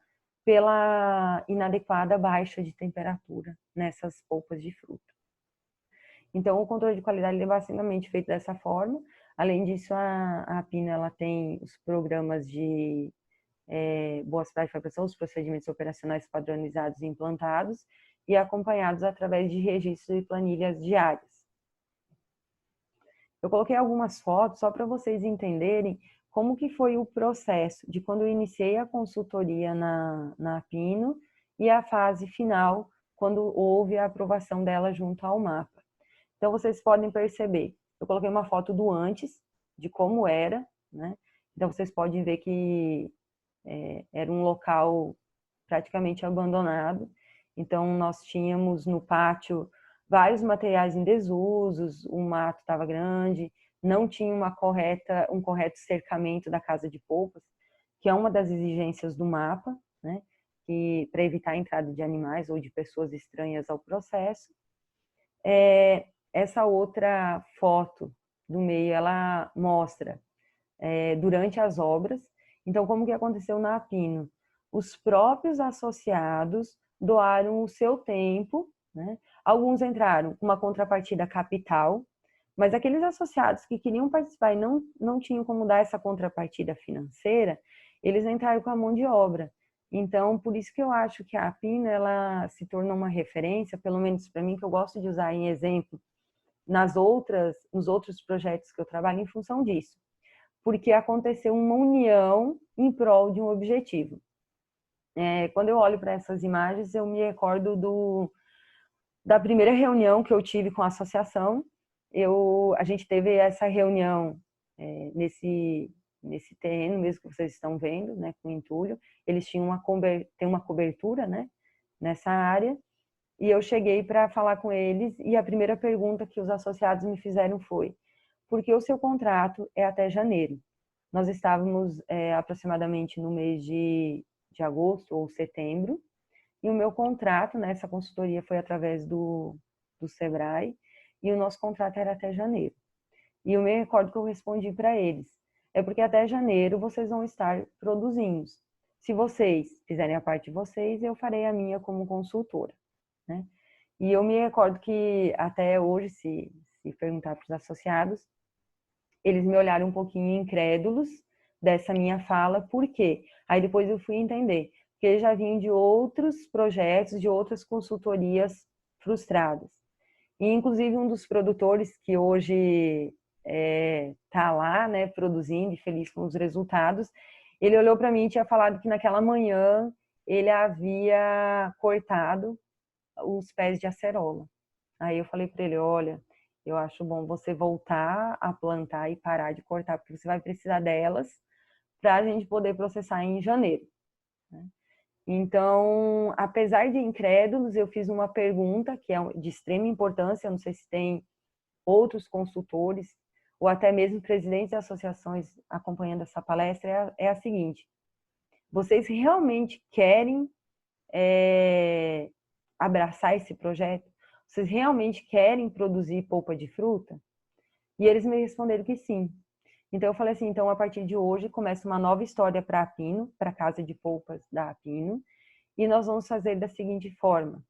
pela inadequada baixa de temperatura nessas polpas de fruta. Então, o controle de qualidade é basicamente feito dessa forma. Além disso, a Pina ela tem os programas de boas práticas de fabricação, os procedimentos operacionais padronizados e implantados e acompanhados através de registros e planilhas diárias. Eu coloquei algumas fotos só para vocês entenderem como que foi o processo de quando eu iniciei a consultoria na Pino e a fase final, quando houve a aprovação dela junto ao MAPA. Então, vocês podem perceber, eu coloquei uma foto do antes, de como era, né? Então, vocês podem ver que era um local praticamente abandonado. Então, nós tínhamos no pátio vários materiais em desusos, o mato estava grande, não tinha um correto cercamento da casa de polpas, que é uma das exigências do mapa, né? Para evitar a entrada de animais ou de pessoas estranhas ao processo. Essa outra foto do meio, ela mostra durante as obras. Então, como que aconteceu na Apino? Os próprios associados doaram o seu tempo, né? Alguns entraram com uma contrapartida capital, mas aqueles associados que queriam participar e não tinham como dar essa contrapartida financeira, eles entraram com a mão de obra. Então, por isso que eu acho que a Apino, ela se tornou uma referência, pelo menos para mim, que eu gosto de usar em exemplo, nos outros projetos que eu trabalho em função disso. Porque aconteceu uma união em prol de um objetivo. Quando eu olho para essas imagens, eu me recordo da primeira reunião que eu tive com a associação. A gente teve essa reunião nesse terreno mesmo que vocês estão vendo, né, com entulho. Eles tinham tem uma cobertura, né, nessa área. E eu cheguei para falar com eles e a primeira pergunta que os associados me fizeram foi: por que o seu contrato é até janeiro? Nós estávamos aproximadamente no mês de agosto ou setembro, e o meu contrato, né, essa consultoria foi através do Sebrae, e o nosso contrato era até janeiro. E eu me recordo que eu respondi para eles: é porque até janeiro vocês vão estar produzindo. Se vocês fizerem a parte de vocês, eu farei a minha como consultora, né? E eu me recordo que até hoje, se perguntar para os associados, eles me olharam um pouquinho incrédulos dessa minha fala, por quê? Aí depois eu fui entender, porque eles já vinham de outros projetos, de outras consultorias frustradas. E inclusive um dos produtores que hoje está lá, né, produzindo e feliz com os resultados, ele olhou para mim e tinha falado que naquela manhã ele havia cortado os pés de acerola. Aí eu falei para ele: olha, eu acho bom você voltar a plantar e parar de cortar, porque você vai precisar delas para a gente poder processar em janeiro, né? Então, apesar de incrédulos, eu fiz uma pergunta que é de extrema importância, eu não sei se tem outros consultores ou até mesmo presidentes de associações acompanhando essa palestra, é a seguinte: vocês realmente querem abraçar esse projeto? Vocês realmente querem produzir polpa de fruta? E eles me responderam que sim. Então eu falei assim: então a partir de hoje começa uma nova história para a Apino, para a Casa de Polpas da Apino, e nós vamos fazer da seguinte forma: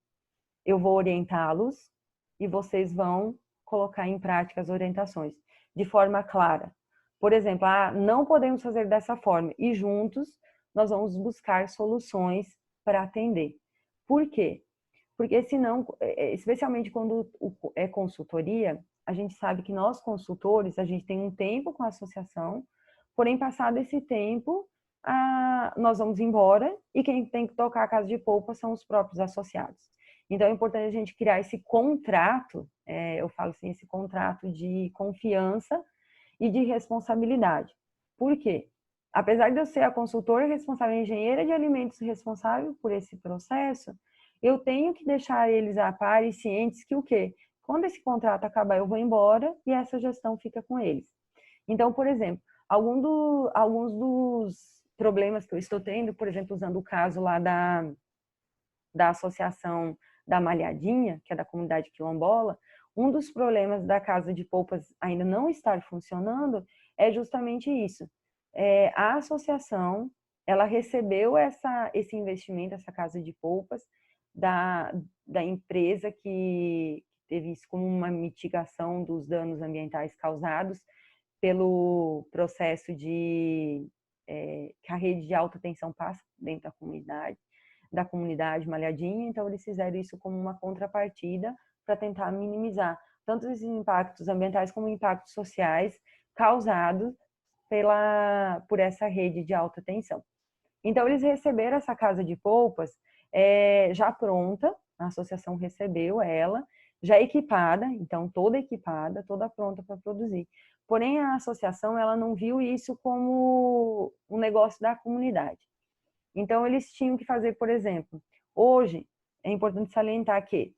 eu vou orientá-los e vocês vão colocar em prática as orientações de forma clara. Por exemplo, não podemos fazer dessa forma e juntos nós vamos buscar soluções para atender. Por quê? Porque senão, especialmente quando é consultoria, a gente sabe que nós consultores, a gente tem um tempo com a associação, porém passado esse tempo, nós vamos embora e quem tem que tocar a casa de poupas são os próprios associados. Então é importante a gente criar esse contrato, eu falo assim, esse contrato de confiança e de responsabilidade. Por quê? Apesar de eu ser a consultora responsável, a engenheira de alimentos responsável por esse processo, eu tenho que deixar eles a par e cientes que o quê? Quando esse contrato acabar, eu vou embora e essa gestão fica com eles. Então, por exemplo, alguns dos problemas que eu estou tendo, por exemplo, usando o caso lá da associação da Malhadinha, que é da comunidade quilombola, um dos problemas da Casa de Poupas ainda não estar funcionando é justamente isso. A associação, ela recebeu esse investimento, essa Casa de Poupas, da empresa que teve isso como uma mitigação dos danos ambientais causados pelo processo que a rede de alta tensão passa dentro da comunidade Malhadinha, então eles fizeram isso como uma contrapartida para tentar minimizar tanto os impactos ambientais como impactos sociais causados por essa rede de alta tensão. Então eles receberam essa casa de poupas já pronta, a associação recebeu ela, já equipada, então toda equipada, toda pronta para produzir. Porém, a associação ela não viu isso como um negócio da comunidade. Então, eles tinham que fazer, por exemplo, hoje, é importante salientar que,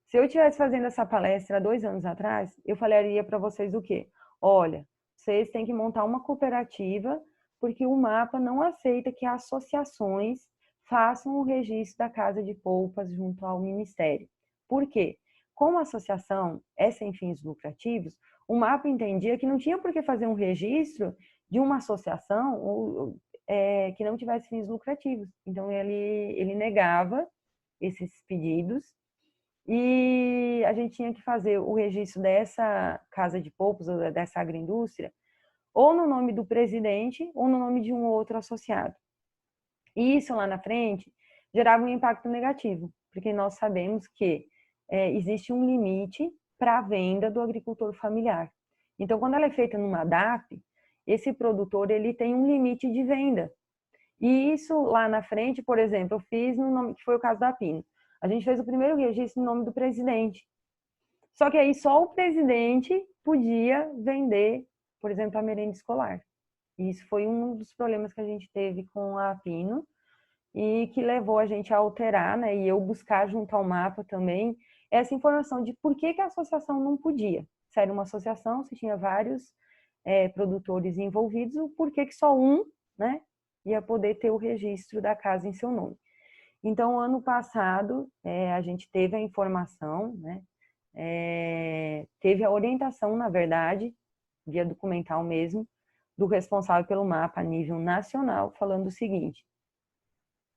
se eu estivesse fazendo essa palestra há 2 anos atrás, eu falaria para vocês o quê? Olha, vocês têm que montar uma cooperativa, porque o mapa não aceita que associações façam o registro da casa de poupas junto ao Ministério. Por quê? Como a associação é sem fins lucrativos, o mapa entendia que não tinha por que fazer um registro de uma associação que não tivesse fins lucrativos. Então, ele negava esses pedidos e a gente tinha que fazer o registro dessa casa de poupas, ou dessa agroindústria, ou no nome do presidente, ou no nome de um outro associado. E isso lá na frente gerava um impacto negativo, porque nós sabemos que existe um limite para a venda do agricultor familiar. Então, quando ela é feita numa DAP, esse produtor ele tem um limite de venda. E isso lá na frente, por exemplo, eu fiz no nome, que foi o caso da Pino. A gente fez o primeiro registro no nome do presidente. Só que aí só o presidente podia vender, por exemplo, a merenda escolar. E isso foi um dos problemas que a gente teve com a Pino e que levou a gente a alterar, né, e eu buscar junto ao mapa também essa informação de por que a associação não podia. Se era uma associação, se tinha vários produtores envolvidos, o porquê que só um, né, ia poder ter o registro da casa em seu nome. Então, ano passado, a gente teve a informação, né, teve a orientação, na verdade, via documental mesmo, do responsável pelo mapa a nível nacional, falando o seguinte,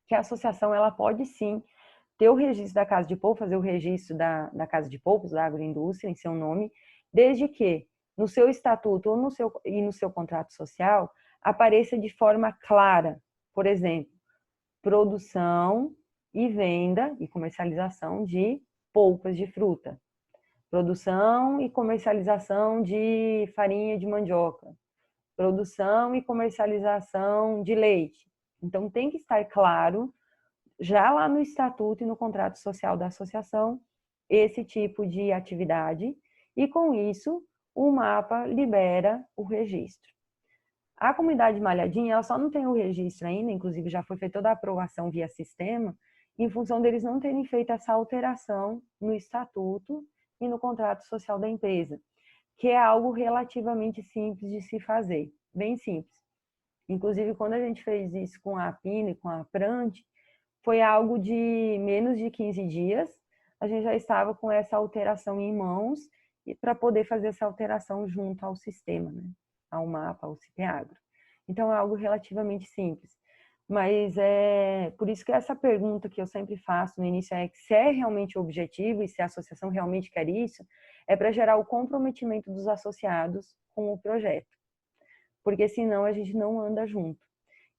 que a associação ela pode sim ter o registro da casa de poupas, fazer o registro da casa de poupas, da agroindústria, em seu nome, desde que no seu estatuto ou no seu contrato social apareça de forma clara, por exemplo, produção e venda e comercialização de polpas de fruta, produção e comercialização de farinha de mandioca, produção e comercialização de leite. Então tem que estar claro, já lá no estatuto e no contrato social da associação, esse tipo de atividade, e com isso o mapa libera o registro. A comunidade Malhadinha, ela só não tem o registro ainda, inclusive já foi feita toda a aprovação via sistema, em função deles não terem feito essa alteração no estatuto e no contrato social da empresa, que é algo relativamente simples de se fazer, bem simples. Inclusive, quando a gente fez isso com a Pino e com a Prant, foi algo de menos de 15 dias, a gente já estava com essa alteração em mãos para poder fazer essa alteração junto ao sistema, né? Ao mapa, ao CIPEAGRO. Então, é algo relativamente simples. Mas é por isso que essa pergunta que eu sempre faço no início é se é realmente o objetivo e se a associação realmente quer isso, é para gerar o comprometimento dos associados com o projeto, porque senão a gente não anda junto.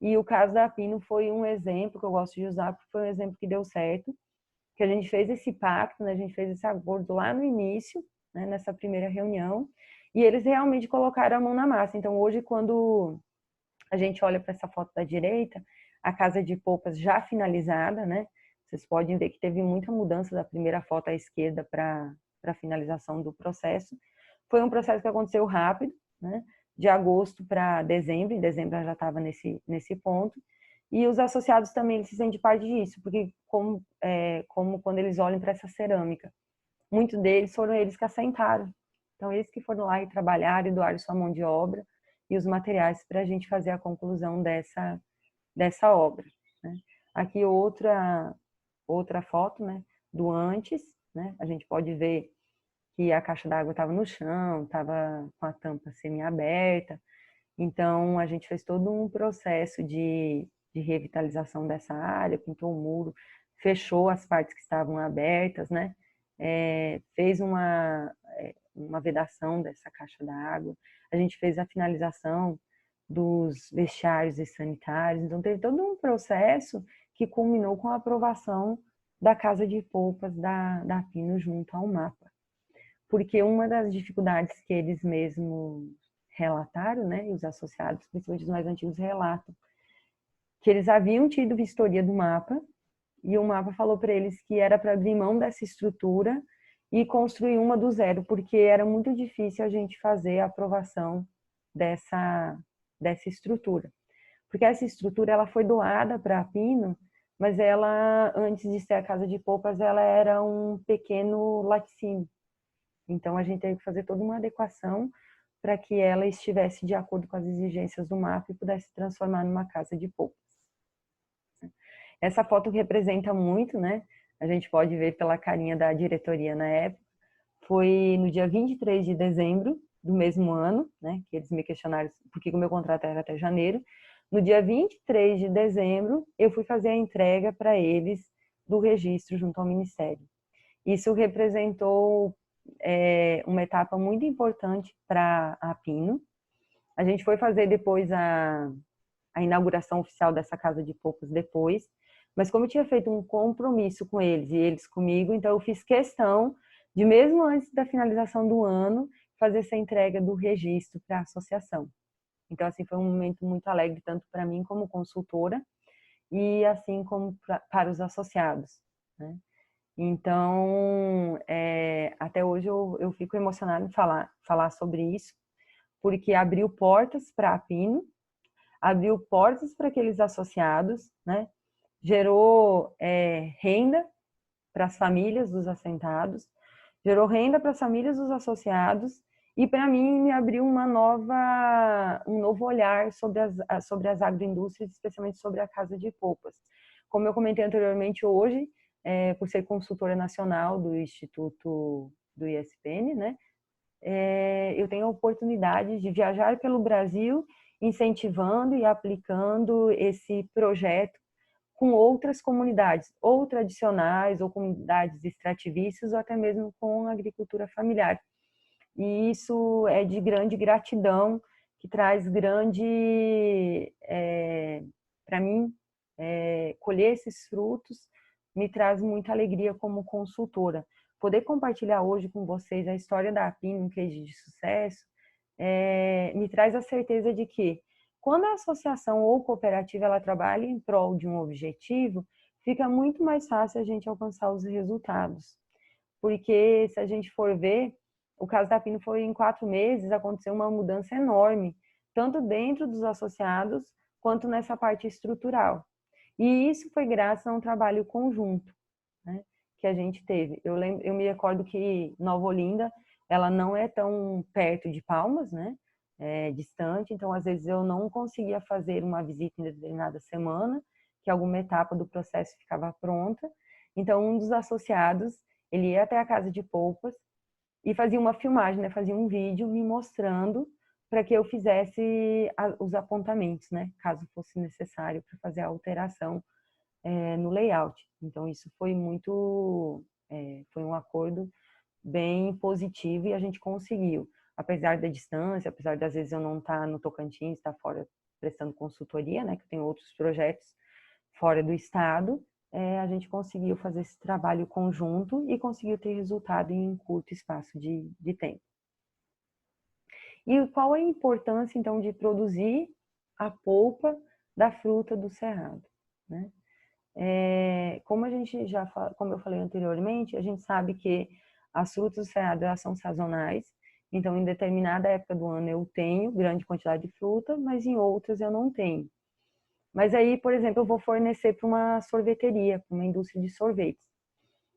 E o caso da Pino foi um exemplo que eu gosto de usar, porque foi um exemplo que deu certo, que a gente fez esse pacto, né, a gente fez esse acordo lá no início, né, nessa primeira reunião, e eles realmente colocaram a mão na massa. Então hoje, quando a gente olha para essa foto da direita, a casa de polpas já finalizada, né? Vocês podem ver que teve muita mudança da primeira foto à esquerda para a finalização do processo. Foi um processo que aconteceu rápido, né? De agosto para dezembro, em dezembro já estava nesse ponto. E os associados também eles se sentem parte disso, porque como quando eles olham para essa cerâmica, muitos deles foram eles que assentaram. Então, eles que foram lá e trabalharam e doaram sua mão de obra e os materiais para a gente fazer a conclusão dessa obra. Né? Aqui outra foto, né, do antes, né? A gente pode ver que a caixa d'água estava no chão, estava com a tampa semi-aberta. Então, a gente fez todo um processo de revitalização dessa área, pintou o muro, fechou as partes que estavam abertas, né? Fez uma vedação dessa caixa d'água. A gente fez a finalização dos vestiários e sanitários. Então, teve todo um processo que culminou com a aprovação da Casa de Polpas da Pino junto ao MAPA. Porque uma das dificuldades que eles mesmos relataram, né, e os associados, principalmente os mais antigos, relatam, que eles haviam tido vistoria do MAPA, e o MAPA falou para eles que era para abrir mão dessa estrutura e construir uma do zero, porque era muito difícil a gente fazer a aprovação dessa estrutura. Porque essa estrutura ela foi doada para a Pino, mas ela, antes de ser a Casa de Polpas, ela era um pequeno laticínio. Então, a gente teve que fazer toda uma adequação para que ela estivesse de acordo com as exigências do MAPA e pudesse se transformar numa casa de polpas. Essa foto representa muito, né? A gente pode ver pela carinha da diretoria na época. Foi no dia 23 de dezembro do mesmo ano, né? Que eles me questionaram por que o meu contrato era até janeiro. No dia 23 de dezembro, eu fui fazer a entrega para eles do registro junto ao Ministério. Isso representou uma etapa muito importante para a Pino. A gente foi fazer depois a inauguração oficial dessa casa de polpas depois, mas como eu tinha feito um compromisso com eles e eles comigo, então eu fiz questão de, mesmo antes da finalização do ano, fazer essa entrega do registro para a associação. Então, assim, foi um momento muito alegre, tanto para mim como consultora, e assim como para os associados, né? Então, até hoje eu fico emocionada em falar sobre isso, porque abriu portas para a Pino, abriu portas para aqueles associados, né? Gerou renda para as famílias dos assentados, gerou renda para as famílias dos associados e, para mim, me abriu um novo olhar sobre as agroindústrias, especialmente sobre a Casa de Polpas. Como eu comentei anteriormente, hoje, por ser consultora nacional do Instituto do ISPN, né, eu tenho a oportunidade de viajar pelo Brasil, incentivando e aplicando esse projeto com outras comunidades, ou tradicionais, ou comunidades extrativistas, ou até mesmo com a agricultura familiar. E isso é de grande gratidão, que traz para mim, colher esses frutos me traz muita alegria como consultora. Poder compartilhar hoje com vocês a história da Pino, um case de sucesso, me traz a certeza de que quando a associação ou cooperativa ela trabalha em prol de um objetivo, fica muito mais fácil a gente alcançar os resultados. Porque se a gente for ver, o caso da Pino foi em 4 meses, aconteceu uma mudança enorme, tanto dentro dos associados, quanto nessa parte estrutural. E isso foi graças a um trabalho conjunto, né, que a gente teve. Eu me recordo que Nova Olinda, ela não é tão perto de Palmas, né, distante, então às vezes eu não conseguia fazer uma visita em determinada semana, que alguma etapa do processo ficava pronta. Então um dos associados, ele ia até a casa de polpas e fazia uma filmagem, né, fazia um vídeo me mostrando para que eu fizesse os apontamentos, né, caso fosse necessário para fazer a alteração no layout. Então, isso foi foi um acordo bem positivo e a gente conseguiu. Apesar da distância, apesar das vezes eu não estar no Tocantins, estar fora prestando consultoria, né, que eu tenho outros projetos fora do estado, a gente conseguiu fazer esse trabalho conjunto e conseguiu ter resultado em um curto espaço de tempo. E qual é a importância, então, de produzir a polpa da fruta do cerrado, né? Como como eu falei anteriormente, a gente sabe que as frutas do cerrado, elas são sazonais, então em determinada época do ano eu tenho grande quantidade de fruta, mas em outras eu não tenho. Mas aí, por exemplo, eu vou fornecer para uma sorveteria, para uma indústria de sorvetes.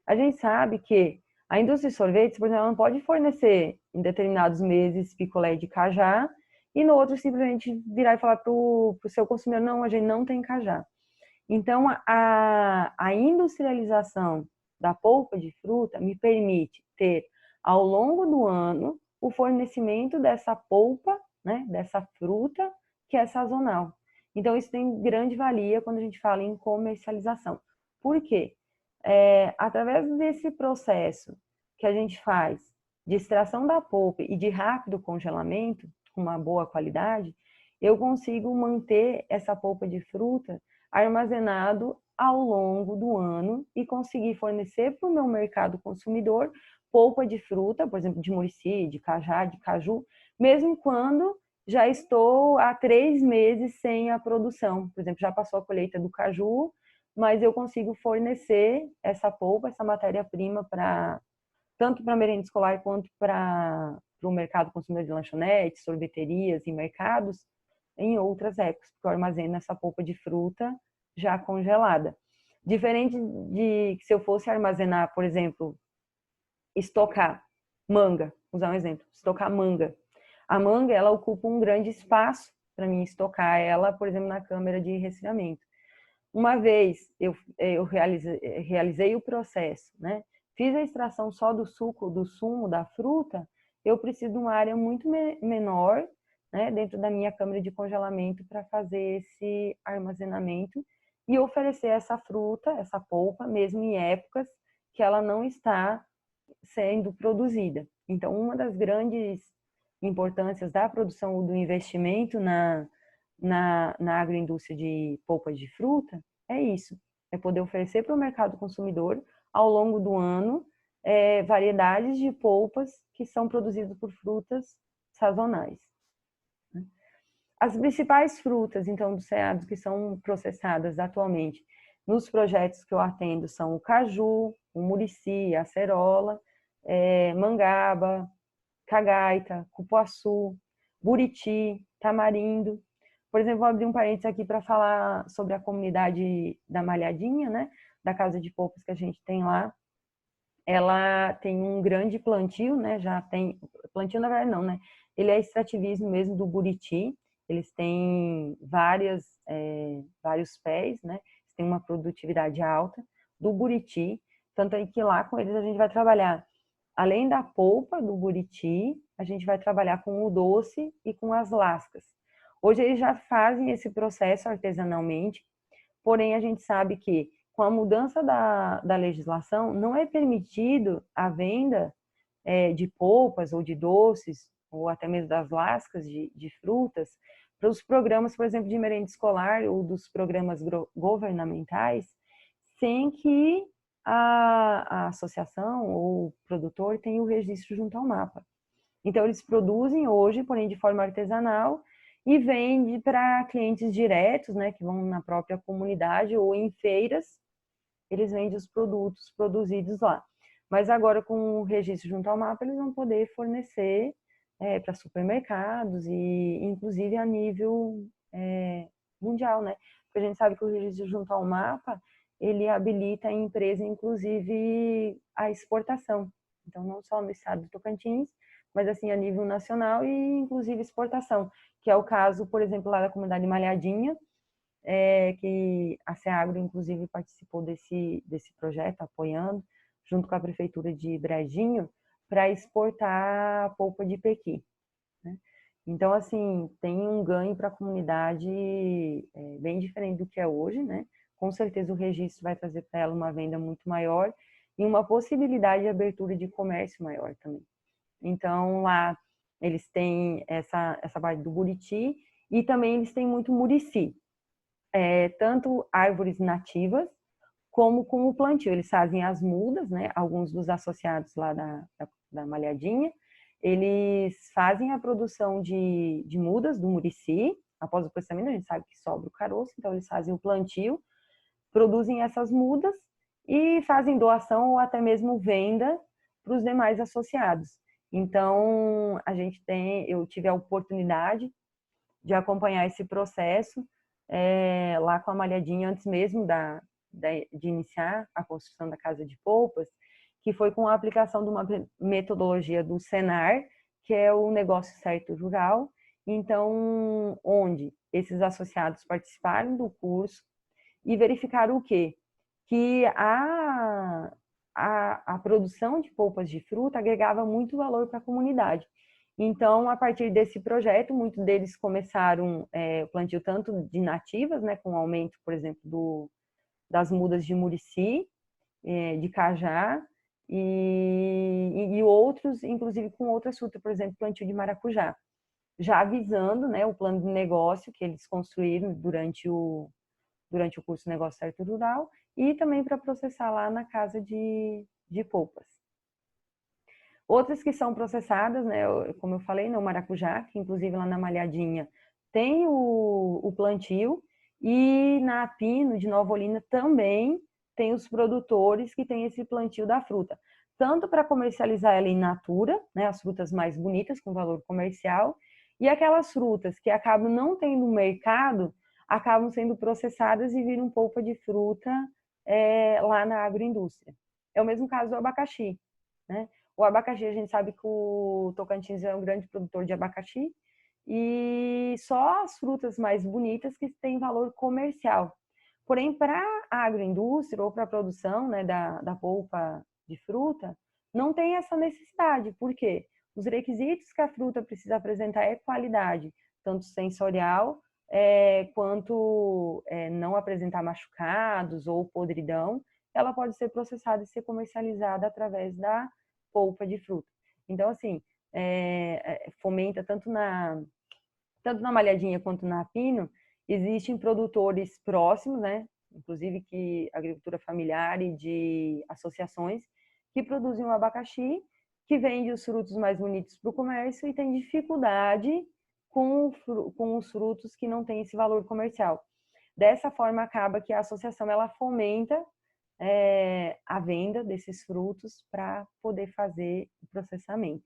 A gente sabe que a indústria de sorvetes, por exemplo, ela não pode fornecer em determinados meses picolé de cajá e no outro simplesmente virar e falar para o seu consumidor, não, a gente não tem cajá. Então, a industrialização da polpa de fruta me permite ter, ao longo do ano, o fornecimento dessa polpa, né, dessa fruta, que é sazonal. Então, isso tem grande valia quando a gente fala em comercialização. Por quê? Através desse processo que a gente faz de extração da polpa e de rápido congelamento, com uma boa qualidade, eu consigo manter essa polpa de fruta armazenado ao longo do ano e conseguir fornecer para o meu mercado consumidor polpa de fruta, por exemplo, de murici, de cajá, de caju, mesmo quando já estou há 3 meses sem a produção. Por exemplo, já passou a colheita do caju, mas eu consigo fornecer essa polpa, essa matéria-prima tanto para merenda escolar quanto para o mercado consumidor de lanchonetes, sorveterias e mercados em outras épocas, porque eu armazeno essa polpa de fruta já congelada. Diferente de que se eu fosse armazenar, por exemplo, estocar manga, usar um exemplo, estocar manga. A manga, ela ocupa um grande espaço para mim estocar ela, por exemplo, na câmara de resfriamento. Uma vez eu realizei o processo, né? Fiz a extração só do suco, do sumo, da fruta, eu preciso de uma área muito menor, né, dentro da minha câmara de congelamento para fazer esse armazenamento e oferecer essa fruta, essa polpa, mesmo em épocas que ela não está sendo produzida. Então, uma das grandes importâncias da produção do investimento na agroindústria de polpas de fruta é isso, é poder oferecer para o mercado consumidor, ao longo do ano, variedades de polpas que são produzidas por frutas sazonais. As principais frutas, então, do cerrado que são processadas atualmente nos projetos que eu atendo são o caju, o murici, a acerola, mangaba, cagaita, cupuaçu, buriti, tamarindo. Por exemplo, vou abrir um parênteses aqui para falar sobre a comunidade da Malhadinha, né? Da Casa de Polpas que a gente tem lá. Ela tem um grande plantio, né? Já tem plantio na verdade não, né? Ele é extrativismo mesmo do buriti. Eles têm vários pés, né? Eles têm uma produtividade alta do buriti. Tanto é que lá com eles a gente vai trabalhar, além da polpa do buriti, a gente vai trabalhar com o doce e com as lascas. Hoje eles já fazem esse processo artesanalmente, porém a gente sabe que com a mudança da legislação não é permitido a venda de polpas ou de doces, ou até mesmo das lascas de frutas, para os programas, por exemplo, de merenda escolar ou dos programas governamentais, sem que a associação ou o produtor tenha o registro junto ao mapa. Então, eles produzem hoje, porém de forma artesanal, e vende para clientes diretos, né, que vão na própria comunidade ou em feiras, eles vendem os produtos produzidos lá. Mas agora, com o registro junto ao mapa, eles vão poder fornecer para supermercados e, inclusive, a nível mundial, né? Porque a gente sabe que o registro junto ao mapa, ele habilita a empresa, inclusive, a exportação. Então, não só no estado do Tocantins, mas assim a nível nacional e, inclusive, exportação, que é o caso, por exemplo, lá da comunidade Malhadinha, que a Ceagro, inclusive, participou desse projeto, apoiando, junto com a Prefeitura de Brejinho, para exportar a polpa de pequi, né? Então, assim, tem um ganho para a comunidade bem diferente do que é hoje, né? Com certeza o registro vai trazer para ela uma venda muito maior e uma possibilidade de abertura de comércio maior também. Então, lá eles têm essa parte do buriti e também eles têm muito murici, tanto árvores nativas como com o plantio. Eles fazem as mudas, né? Alguns dos associados lá da Malhadinha, eles fazem a produção de mudas do murici. Após o processamento, a gente sabe que sobra o caroço, então eles fazem o plantio, produzem essas mudas e fazem doação ou até mesmo venda para os demais associados. Então, eu tive a oportunidade de acompanhar esse processo lá com a Malhadinha antes mesmo de iniciar a construção da casa de polpas, que foi com a aplicação de uma metodologia do Senar, que é o Negócio Certo Rural, então, onde esses associados participaram do curso e verificaram o quê? Que a produção de polpas de fruta agregava muito valor para a comunidade. Então, a partir desse projeto, muitos deles começaram o plantio tanto de nativas, né, com o aumento, por exemplo, das mudas de murici, de cajá, e outros, inclusive com outras frutas, por exemplo, plantio de maracujá, já avisando, né, o plano de negócio que eles construíram durante o curso Negócio Certo Rural e também para processar lá na casa de polpas. Outras que são processadas, né, como eu falei, no maracujá, que inclusive lá na Malhadinha tem o plantio, e na Apino de Nova Olinda também tem os produtores que têm esse plantio da fruta, tanto para comercializar ela in natura, né, as frutas mais bonitas com valor comercial, e aquelas frutas que acabam não tendo mercado, acabam sendo processadas e viram polpa de fruta lá na agroindústria. É o mesmo caso do abacaxi, né? O abacaxi, a gente sabe que o Tocantins é um grande produtor de abacaxi e só as frutas mais bonitas que têm valor comercial. Porém, para a agroindústria ou para a produção, né, da polpa de fruta, não tem essa necessidade. Por quê? Os requisitos que a fruta precisa apresentar é qualidade, tanto sensorial quanto não apresentar machucados ou podridão. Ela pode ser processada e ser comercializada através da polpa de fruta. Então, assim, fomenta tanto na Malhadinha quanto na Pino, existem produtores próximos, né? Inclusive que agricultura familiar e de associações que produzem o abacaxi, que vende os frutos mais bonitos para o comércio e tem dificuldade com os frutos que não têm esse valor comercial. Dessa forma, acaba que a associação ela fomenta a venda desses frutos para poder fazer o processamento.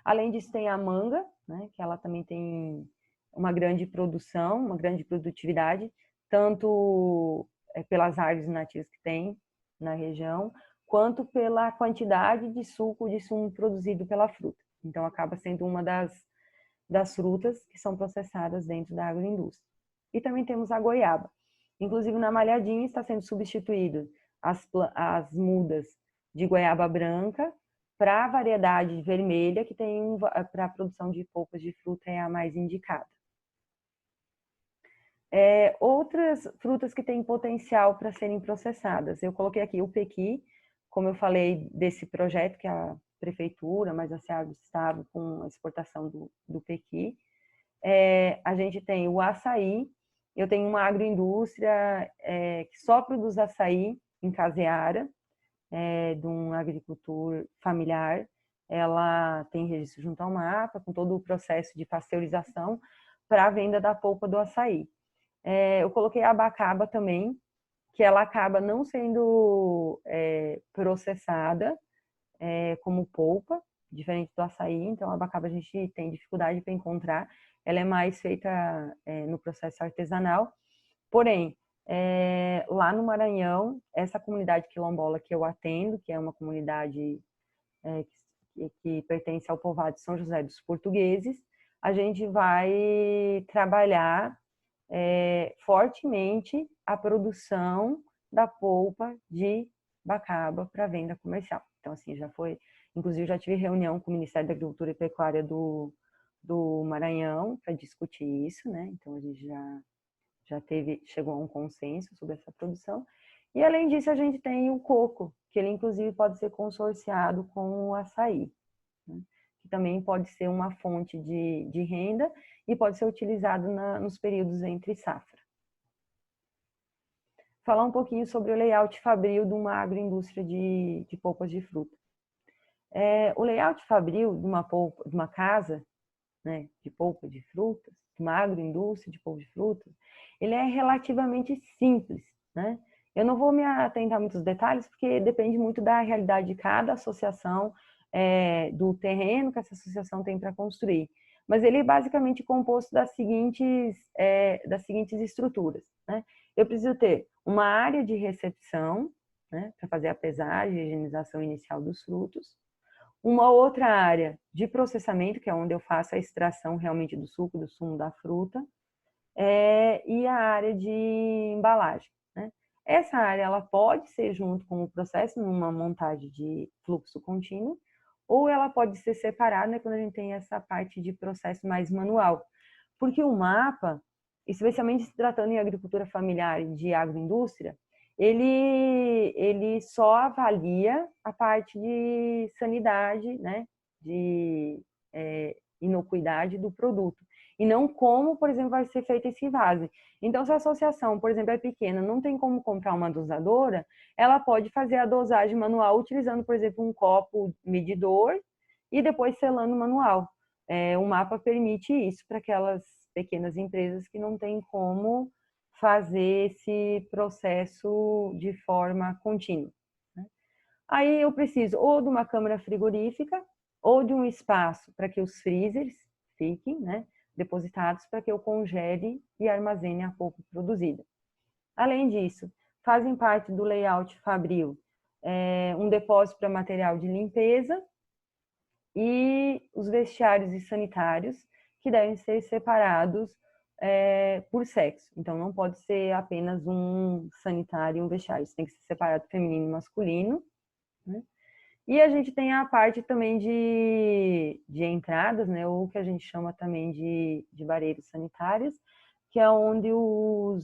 Além disso, tem a manga, né, que ela também tem uma grande produção, uma grande produtividade, tanto pelas árvores nativas que tem na região, quanto pela quantidade de suco de sumo produzido pela fruta. Então, acaba sendo uma das frutas que são processadas dentro da agroindústria. E também temos a goiaba. Inclusive, na Malhadinha está sendo substituído as mudas de goiaba branca para a variedade vermelha, que tem para a produção de polpas de fruta é a mais indicada. Outras frutas que têm potencial para serem processadas. Eu coloquei aqui o pequi, como eu falei desse projeto que a prefeitura, mas a SEAG do Estado, com a exportação do pequi. A gente tem o açaí, eu tenho uma agroindústria que só produz açaí em Caseara, de um agricultor familiar. Ela tem registro junto ao MAPA, com todo o processo de pasteurização para a venda da polpa do açaí. Eu coloquei a abacaba também, que ela acaba não sendo processada como polpa, diferente do açaí, então a abacaba a gente tem dificuldade para encontrar, ela é mais feita no processo artesanal, porém, lá no Maranhão, essa comunidade quilombola que eu atendo, que é uma comunidade que pertence ao povoado de São José dos Portugueses, a gente vai trabalhar fortemente a produção da polpa de abacaba para venda comercial. Então, assim, inclusive já tive reunião com o Ministério da Agricultura e Pecuária do do Maranhão para discutir isso, né? Então a gente chegou a um consenso sobre essa produção. E além disso, a gente tem o coco, que ele inclusive pode ser consorciado com o açaí, né? Que também pode ser uma fonte de renda e pode ser utilizado nos períodos entre safra. Falar um pouquinho sobre o layout fabril de uma agroindústria de polpas de fruta. O layout fabril de uma casa, né, de polpa de frutas, de uma agroindústria de polpa de frutas, ele é relativamente simples, né? Eu não vou me atentar a muitos detalhes, porque depende muito da realidade de cada associação, do terreno que essa associação tem para construir. Mas ele é basicamente composto das seguintes estruturas, né? Eu preciso ter uma área de recepção, né, para fazer a pesagem e higienização inicial dos frutos, uma outra área de processamento, que é onde eu faço a extração realmente do suco, do sumo da fruta, e a área de embalagem, né? Essa área ela pode ser junto com o processo, numa montagem de fluxo contínuo, ou ela pode ser separada, né, quando a gente tem essa parte de processo mais manual. Porque o mapa, especialmente se tratando em agricultura familiar e de agroindústria, ele só avalia a parte de sanidade, né, de inocuidade do produto, e não como, por exemplo, vai ser feito esse invase. Então, se a associação, por exemplo, é pequena, não tem como comprar uma dosadora, ela pode fazer a dosagem manual utilizando, por exemplo, um copo medidor e depois selando manual. O mapa permite isso para aquelas pequenas empresas que não têm como fazer esse processo de forma contínua, né? Aí eu preciso ou de uma câmara frigorífica ou de um espaço para que os freezers fiquem, né, depositados para que eu congele e armazene a polpa produzida. Além disso, fazem parte do layout fabril um depósito para material de limpeza e os vestiários e sanitários, que devem ser separados por sexo. Então, não pode ser apenas um sanitário e um vestiário. Isso tem que ser separado feminino e masculino, né? E a gente tem a parte também de entradas, né? Ou que a gente chama também de vareiros sanitários, que é onde os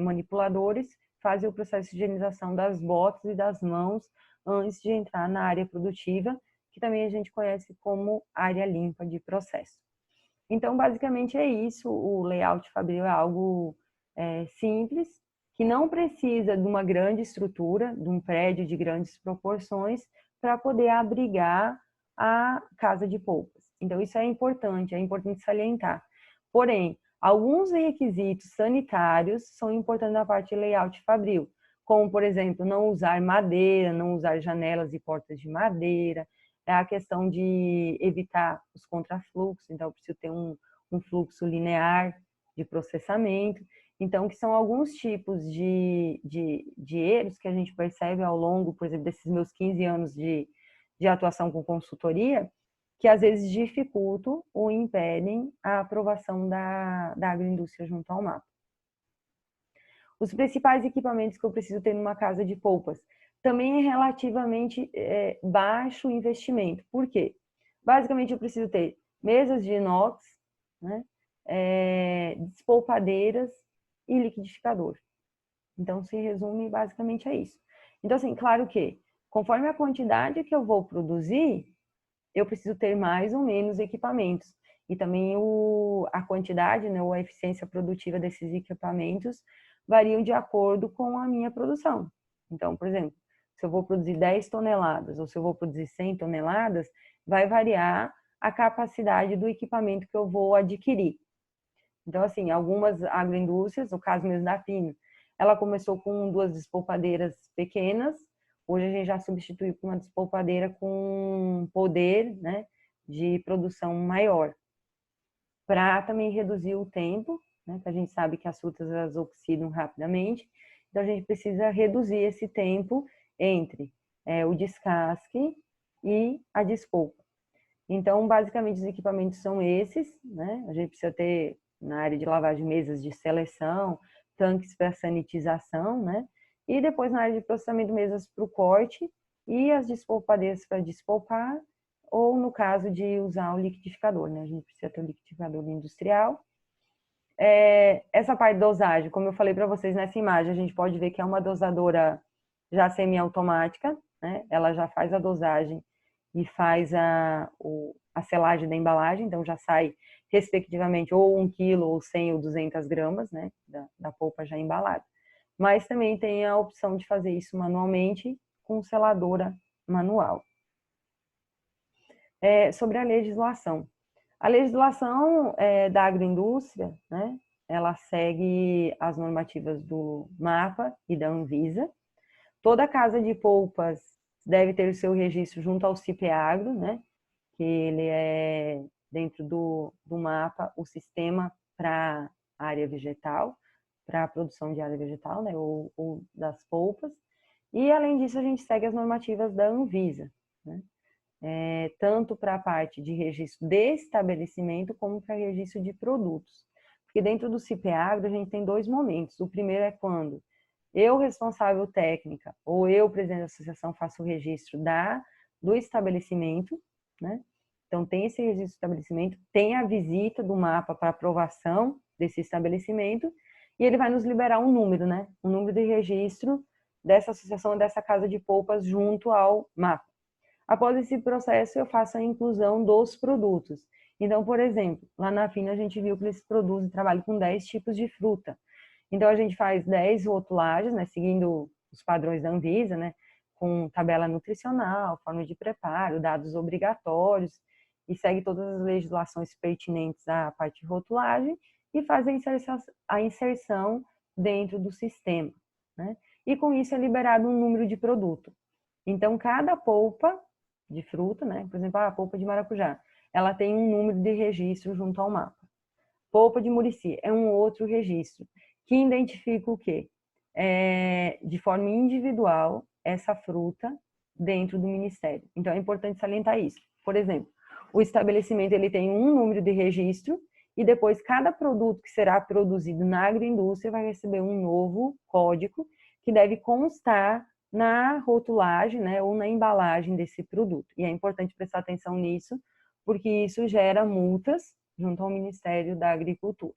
manipuladores fazem o processo de higienização das botas e das mãos antes de entrar na área produtiva, que também a gente conhece como área limpa de processo. Então, basicamente é isso. O layout fabril é algo simples, que não precisa de uma grande estrutura, de um prédio de grandes proporções, para poder abrigar a casa de polpas. Então, isso é importante salientar. Porém, alguns requisitos sanitários são importantes na parte de layout fabril, como, por exemplo, não usar madeira, não usar janelas e portas de madeira, a questão de evitar os contrafluxos, então eu preciso ter um fluxo linear de processamento. Então, que são alguns tipos de erros que a gente percebe ao longo, por exemplo, desses meus 15 anos de atuação com consultoria, que às vezes dificultam ou impedem a aprovação da agroindústria junto ao mapa. Os principais equipamentos que eu preciso ter numa casa de polpas também é relativamente baixo investimento. Por quê? Basicamente, eu preciso ter mesas de inox, né, despolpadeiras e liquidificador. Então, se resume basicamente a isso. Então, assim, claro que, conforme a quantidade que eu vou produzir, eu preciso ter mais ou menos equipamentos. E também a quantidade, né, ou a eficiência produtiva desses equipamentos variam de acordo com a minha produção. Então, por exemplo, se eu vou produzir 10 toneladas ou se eu vou produzir 100 toneladas, vai variar a capacidade do equipamento que eu vou adquirir. Então, assim, algumas agroindústrias, no caso mesmo da Pino, ela começou com 2 despolpadeiras pequenas, hoje a gente já substituiu por uma despolpadeira com poder, né, de produção maior, para também reduzir o tempo, né, que a gente sabe que as frutas elas oxidam rapidamente, então a gente precisa reduzir esse tempo entre o descasque e a despolpa. Então, basicamente, os equipamentos são esses, né? A gente precisa ter, na área de lavagem, mesas de seleção, tanques para sanitização, né? E depois, na área de processamento, mesas para o corte e as despolpadeiras para despolpar ou no caso de usar o liquidificador, né? A gente precisa ter o liquidificador industrial. Essa parte de dosagem, como eu falei para vocês nessa imagem, a gente pode ver que é uma dosadora já semiautomática, né? Ela já faz a dosagem e faz a selagem da embalagem, então já sai respectivamente ou 1 quilo, ou 100 ou 200 gramas, né? Da polpa já embalada. Mas também tem a opção de fazer isso manualmente com seladora manual. Sobre a legislação. A legislação da agroindústria, né, ela segue as normativas do MAPA e da Anvisa. Toda casa de polpas deve ter o seu registro junto ao CIPEAGRO, né, que ele é, dentro do MAPA, o sistema para a área vegetal, para a produção de área vegetal, né, ou das polpas. E, além disso, a gente segue as normativas da Anvisa, né? Tanto para a parte de registro de estabelecimento, como para registro de produtos. Porque dentro do CIPEAGRO a gente tem 2 momentos. O primeiro é quando eu, responsável técnica, ou eu, presidente da associação, faço o registro do estabelecimento, né? Então, tem esse registro de estabelecimento, tem a visita do MAPA para aprovação desse estabelecimento, e ele vai nos liberar um número, né? Um número de registro dessa associação, dessa casa de polpas, junto ao MAPA. Após esse processo, eu faço a inclusão dos produtos. Então, por exemplo, lá na FINA a gente viu que eles produzem, trabalham com 10 tipos de fruta. Então, a gente faz 10 rotulagens, né, seguindo os padrões da Anvisa, né, com tabela nutricional, forma de preparo, dados obrigatórios, e segue todas as legislações pertinentes à parte de rotulagem e faz a inserção dentro do sistema, né? E com isso é liberado um número de produto. Então, cada polpa de fruta, né? Por exemplo, a polpa de maracujá, ela tem um número de registro junto ao MAPA. Polpa de murici é um outro registro, que identifica o quê? De forma individual, essa fruta dentro do Ministério. Então, é importante salientar isso. Por exemplo, o estabelecimento ele tem um número de registro e depois cada produto que será produzido na agroindústria vai receber um novo código que deve constar na rotulagem, né, ou na embalagem desse produto. E é importante prestar atenção nisso, porque isso gera multas junto ao Ministério da Agricultura.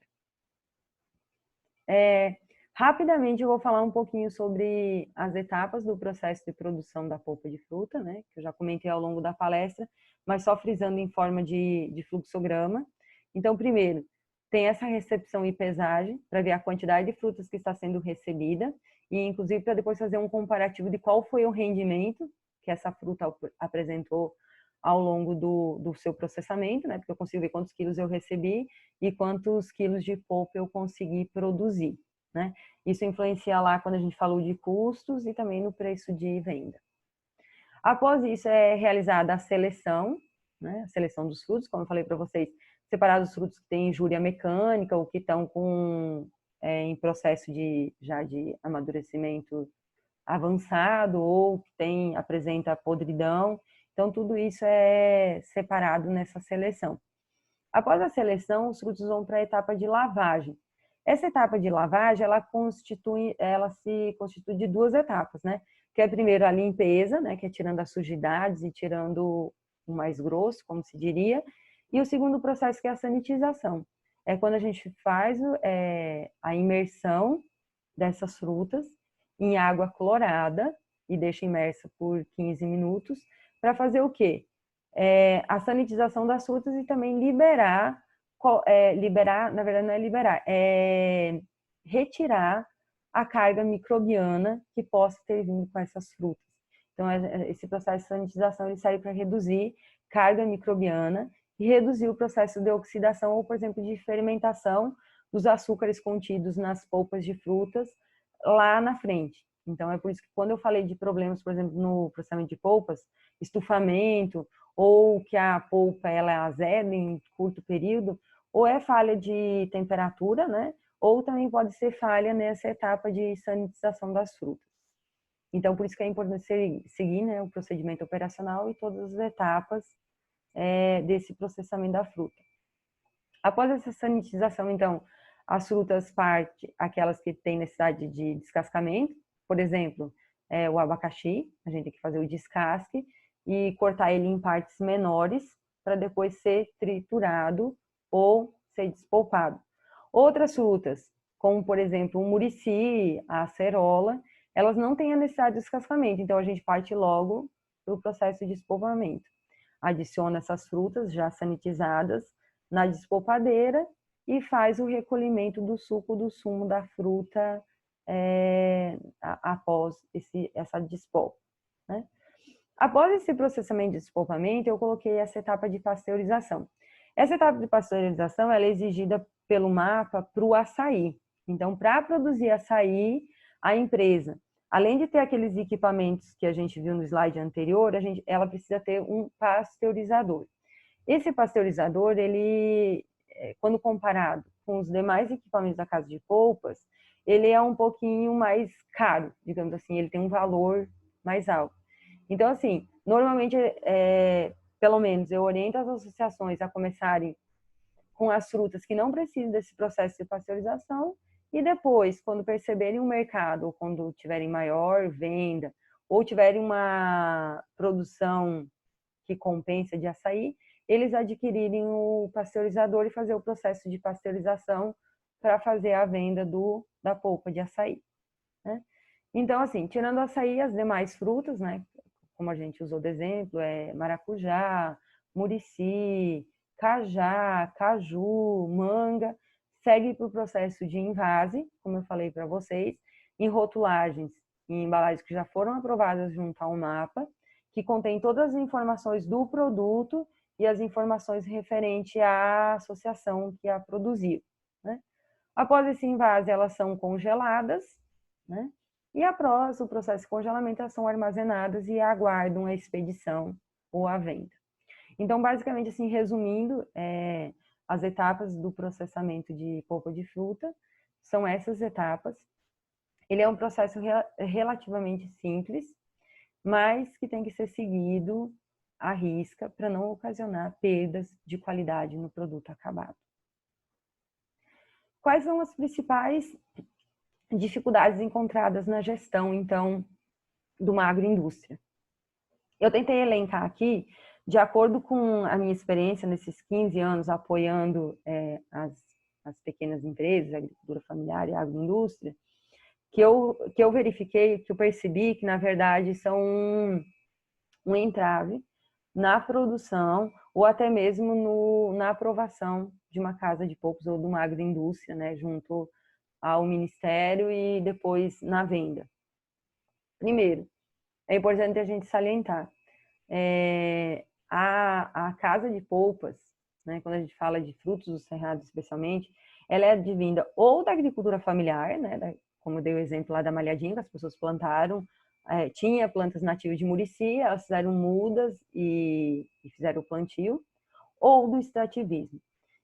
Rapidamente eu vou falar um pouquinho sobre as etapas do processo de produção da polpa de fruta, né, que eu já comentei ao longo da palestra, mas só frisando em forma de fluxograma. Então, primeiro, tem essa recepção e pesagem, para ver a quantidade de frutas que está sendo recebida, e inclusive para depois fazer um comparativo de qual foi o rendimento que essa fruta apresentou ao longo do seu processamento, né? Porque eu consigo ver quantos quilos eu recebi e quantos quilos de polpa eu consegui produzir, né? Isso influencia lá quando a gente falou de custos e também no preço de venda. Após isso é realizada a seleção, né? A seleção dos frutos, como eu falei para vocês, separar os frutos que têm injúria mecânica ou que estão em processo de amadurecimento avançado ou que apresenta podridão. Então, tudo isso é separado nessa seleção. Após a seleção, os frutos vão para a etapa de lavagem. Essa etapa de lavagem, ela se constitui de 2 etapas, né? Que é primeiro a limpeza, né? Que é tirando as sujidades e tirando o mais grosso, como se diria. E o segundo processo, que é a sanitização. É quando a gente faz a imersão dessas frutas em água clorada e deixa imersa por 15 minutos para fazer o quê? A sanitização das frutas e também liberar, na verdade não é liberar, é retirar a carga microbiana que possa ter vindo com essas frutas. Então, esse processo de sanitização ele serve para reduzir carga microbiana e reduzir o processo de oxidação ou, por exemplo, de fermentação dos açúcares contidos nas polpas de frutas lá na frente. Então, é por isso que quando eu falei de problemas, por exemplo, no processamento de polpas, estufamento, ou que a polpa ela azeda em curto período, ou é falha de temperatura, né? Ou também pode ser falha nessa etapa de sanitização das frutas. Então, por isso que é importante seguir, né, o procedimento operacional e todas as etapas desse processamento da fruta. Após essa sanitização, então, as frutas partem aquelas que têm necessidade de descascamento, por exemplo, o abacaxi, a gente tem que fazer o descasque, e cortar ele em partes menores para depois ser triturado ou ser despolpado. Outras frutas, como por exemplo o murici, a acerola, elas não têm a necessidade de descascamento, então a gente parte logo para o processo de despolpamento. Adiciona essas frutas já sanitizadas na despolpadeira e faz o recolhimento do suco do sumo da fruta após essa despolpa, né? Após esse processamento de despolpamento, eu coloquei essa etapa de pasteurização. Essa etapa de pasteurização ela é exigida pelo MAPA para o açaí. Então, para produzir açaí, a empresa, além de ter aqueles equipamentos que a gente viu no slide anterior, ela precisa ter um pasteurizador. Esse pasteurizador, ele, quando comparado com os demais equipamentos da casa de polpas, ele é um pouquinho mais caro, digamos assim, ele tem um valor mais alto. Então, assim, normalmente, pelo menos, eu oriento as associações a começarem com as frutas que não precisam desse processo de pasteurização e depois, quando perceberem o mercado, ou quando tiverem maior venda, ou tiverem uma produção que compensa de açaí, eles adquirirem o pasteurizador e fazer o processo de pasteurização para fazer a venda da polpa de açaí, né? Então, assim, tirando o açaí, as demais frutas, né? Como a gente usou de exemplo, maracujá, murici, cajá, caju, manga, segue para o processo de invase, como eu falei para vocês, em rotulagens e embalagens que já foram aprovadas junto ao MAPA, que contém todas as informações do produto e as informações referentes à associação que a produziu, né? Após esse invase, elas são congeladas, né? E após o processo de congelamento, elas são armazenadas e aguardam a expedição ou a venda. Então, basicamente, assim, resumindo, as etapas do processamento de polpa de fruta são essas etapas. Ele é um processo relativamente simples, mas que tem que ser seguido à risca para não ocasionar perdas de qualidade no produto acabado. Quais são as principais dificuldades encontradas na gestão, então, de uma agroindústria? Eu tentei elencar aqui, de acordo com a minha experiência nesses 15 anos apoiando as pequenas empresas, a agricultura familiar e a agroindústria, que eu verifiquei, que eu percebi que, na verdade, são um entrave na produção ou até mesmo na aprovação de uma casa de polpas ou de uma agroindústria, né, junto ao Ministério e depois na venda. Primeiro, é importante a gente salientar, a casa de polpas, né, quando a gente fala de frutos do cerrado especialmente, ela é advinda ou da agricultura familiar, né, como eu dei o exemplo lá da malhadinha, que as pessoas plantaram, tinha plantas nativas de murici, elas fizeram mudas e fizeram o plantio, ou do extrativismo.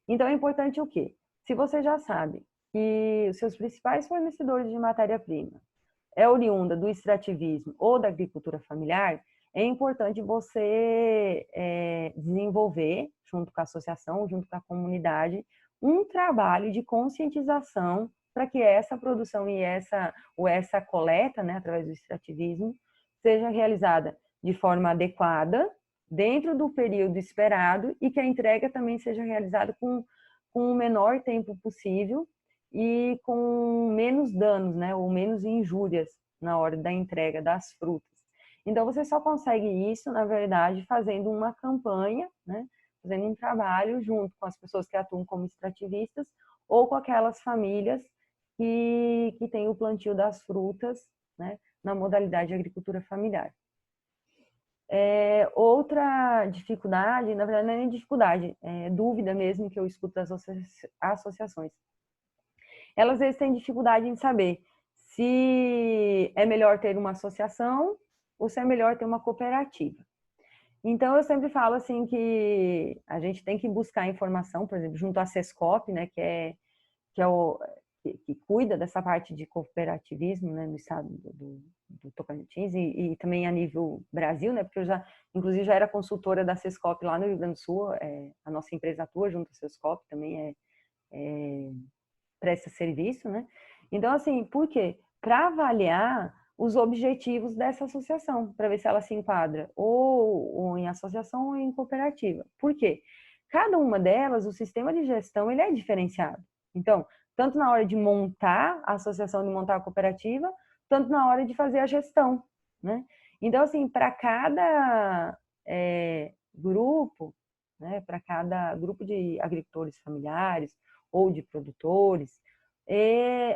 Então é importante o quê? Se você já sabe que os seus principais fornecedores de matéria-prima é oriunda do extrativismo ou da agricultura familiar, é importante você desenvolver, junto com a associação, junto com a comunidade, um trabalho de conscientização para que essa produção e essa coleta, né, através do extrativismo, seja realizada de forma adequada, dentro do período esperado, e que a entrega também seja realizada com o menor tempo possível e com menos danos, né, ou menos injúrias na hora da entrega das frutas. Então, você só consegue isso, na verdade, fazendo uma campanha, né, fazendo um trabalho junto com as pessoas que atuam como extrativistas ou com aquelas famílias que têm o plantio das frutas, né, na modalidade de agricultura familiar. Outra dificuldade, na verdade não é nem dificuldade, é dúvida mesmo que eu escuto das associações. Elas às vezes têm dificuldade em saber se é melhor ter uma associação ou se é melhor ter uma cooperativa. Então, eu sempre falo assim que a gente tem que buscar informação, por exemplo, junto à Sescop, né, que cuida dessa parte de cooperativismo, né, no estado do Tocantins e também a nível Brasil, né, porque inclusive, já era consultora da Sescop lá no Rio Grande do Sul, a nossa empresa atua junto à Sescop, também presta serviço, né? Então, assim, por quê? Para avaliar os objetivos dessa associação, para ver se ela se enquadra ou em associação ou em cooperativa. Por quê? Cada uma delas, o sistema de gestão, ele é diferenciado. Então, tanto na hora de montar a associação, de montar a cooperativa, tanto na hora de fazer a gestão, né? Então, assim, para cada grupo, né, para cada grupo de agricultores familiares ou de produtores,